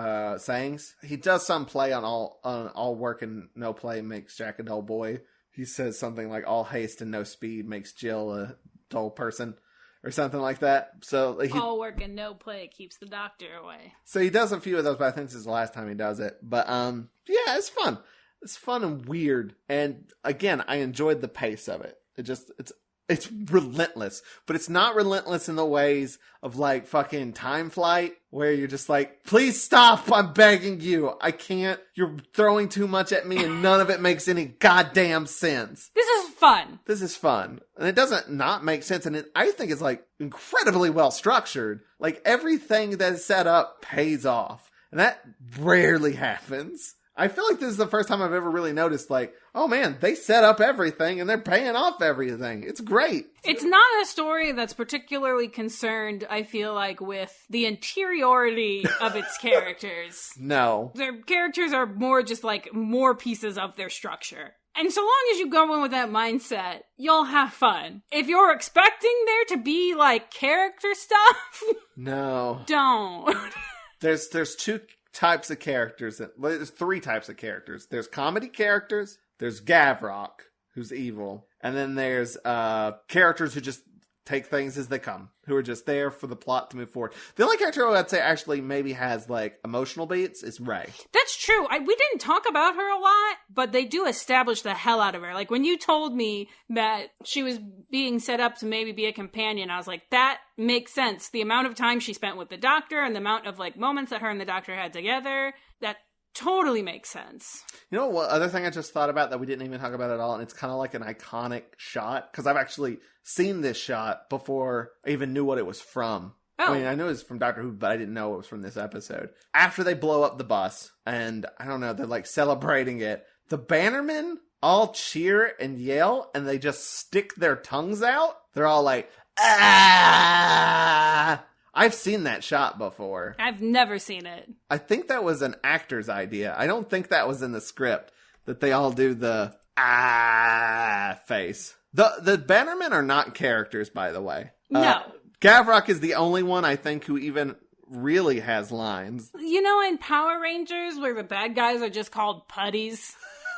[SPEAKER 2] sayings. He does some play on all work and no play makes Jack a dull boy. He says something like all haste and no speed makes Jill a dull person. Or something like that. So
[SPEAKER 3] all work and no play keeps the Doctor away.
[SPEAKER 2] So he does a few of those, but I think this is the last time he does it. But yeah, it's fun. It's fun and weird. And again, I enjoyed the pace of it. It's relentless, but it's not relentless in the ways of like fucking Time Flight, where you're just like, please stop, I'm begging you. I can't. You're throwing too much at me and none of it makes any goddamn sense.
[SPEAKER 3] This is fun.
[SPEAKER 2] This is fun. And it doesn't not make sense. And I think it's like incredibly well structured. Like everything that is set up pays off. And that rarely happens. I feel like this is the first time I've ever really noticed, like, oh man, they set up everything and they're paying off everything. It's great.
[SPEAKER 3] It's not a story that's particularly concerned, I feel like, with the interiority of its characters.
[SPEAKER 2] No.
[SPEAKER 3] Their characters are more just like more pieces of their structure. And so long as you go in with that mindset, you'll have fun. If you're expecting there to be like character stuff,
[SPEAKER 2] no.
[SPEAKER 3] Don't.
[SPEAKER 2] There's two types of characters. There's 3 types of characters. There's comedy characters. There's Gavrok, who's evil. And then there's characters who just take things as they come, who are just there for the plot to move forward. The only character I'd say actually maybe has like emotional beats is Ray.
[SPEAKER 3] That's true. We didn't talk about her a lot, but they do establish the hell out of her. Like when you told me that she was being set up to maybe be a companion, I was like, that makes sense. The amount of time she spent with the Doctor and the amount of like moments that her and the Doctor had together, that totally makes sense. You
[SPEAKER 2] know what other thing I just thought about that we didn't even talk about at all, and it's kind of like an iconic shot, because I've actually seen this shot before I even knew what it was from. Oh. I mean, I knew it was from Doctor Who, but I didn't know it was from this episode. After they blow up the bus, and I don't know, they're like celebrating it, the Bannermen all cheer and yell, and they just stick their tongues out. They're all like, ah! I've seen that shot before.
[SPEAKER 3] I've never seen it.
[SPEAKER 2] I think that was an actor's idea. I don't think that was in the script, that they all do the ah face. The Bannermen are not characters, by the way.
[SPEAKER 3] No.
[SPEAKER 2] Gavrok is the only one, I think, who even really has lines.
[SPEAKER 3] You know, in Power Rangers, where the bad guys are just called putties?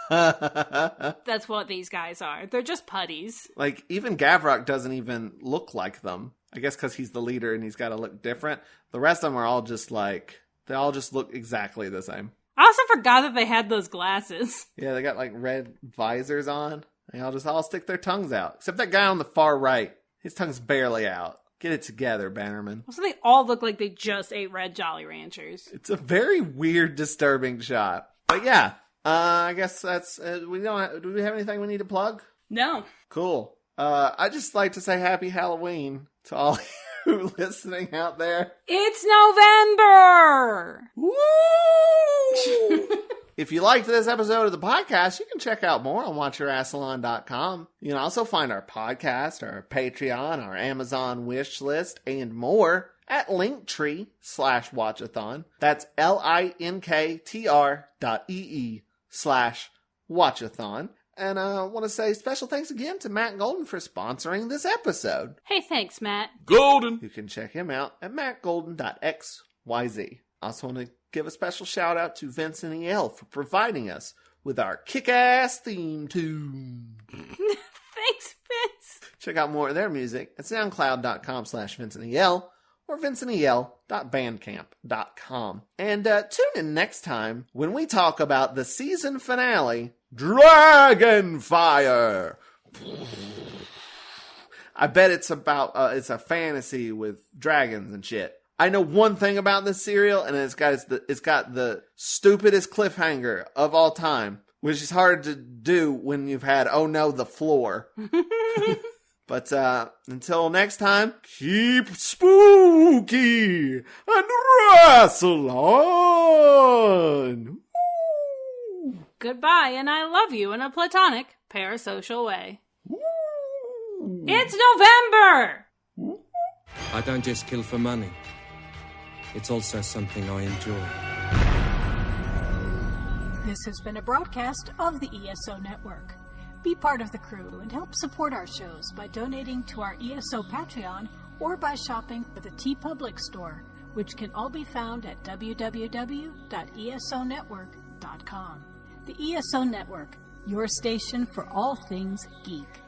[SPEAKER 3] That's what these guys are. They're just putties.
[SPEAKER 2] Like, even Gavrok doesn't even look like them. I guess because he's the leader and he's got to look different. The rest of them are all just like, they all just look exactly the same.
[SPEAKER 3] I also forgot that they had those glasses.
[SPEAKER 2] Yeah, they got like red visors on. They all stick their tongues out. Except that guy on the far right. His tongue's barely out. Get it together, Bannerman.
[SPEAKER 3] Also, they all look like they just ate Red Jolly Ranchers.
[SPEAKER 2] It's a very weird, disturbing shot. But yeah, I guess that's, do we have anything we need to plug?
[SPEAKER 3] No.
[SPEAKER 2] Cool. I'd just like to say happy Halloween to all you listening out there.
[SPEAKER 3] It's November!
[SPEAKER 2] Woo! If you liked this episode of the podcast, you can check out more on WatchArassalon.com. You can also find our podcast, our Patreon, our Amazon wish list, and more at linktree/Watch-A-Thon. That's linktr.ee/Watch-A-Thon. And I want to say special thanks again to Matt Golden for sponsoring this episode.
[SPEAKER 3] Hey, thanks, Matt.
[SPEAKER 6] Golden!
[SPEAKER 2] You can check him out at mattgolden.xyz. Also want to give a special shout out to Vince and EL for providing us with our kick-ass theme tune.
[SPEAKER 3] Thanks, Vince.
[SPEAKER 2] Check out more of their music at soundcloud.com/VinceandEL or vincentel.bandcamp.com. And tune in next time when we talk about the season finale, Dragonfire. I bet it's about, it's a fantasy with dragons and shit. I know one thing about this serial, and it's got the stupidest cliffhanger of all time, which is hard to do when you've had, oh no, the floor. But until next time, keep spooky and wrestle on.
[SPEAKER 3] Goodbye, and I love you in a platonic, parasocial way. It's November!
[SPEAKER 7] I don't just kill for money. It's also something I enjoy.
[SPEAKER 1] This has been a broadcast of the ESO Network. Be part of the crew and help support our shows by donating to our ESO Patreon or by shopping for the TeePublic store, which can all be found at www.esonetwork.com. The ESO Network, your station for all things geek.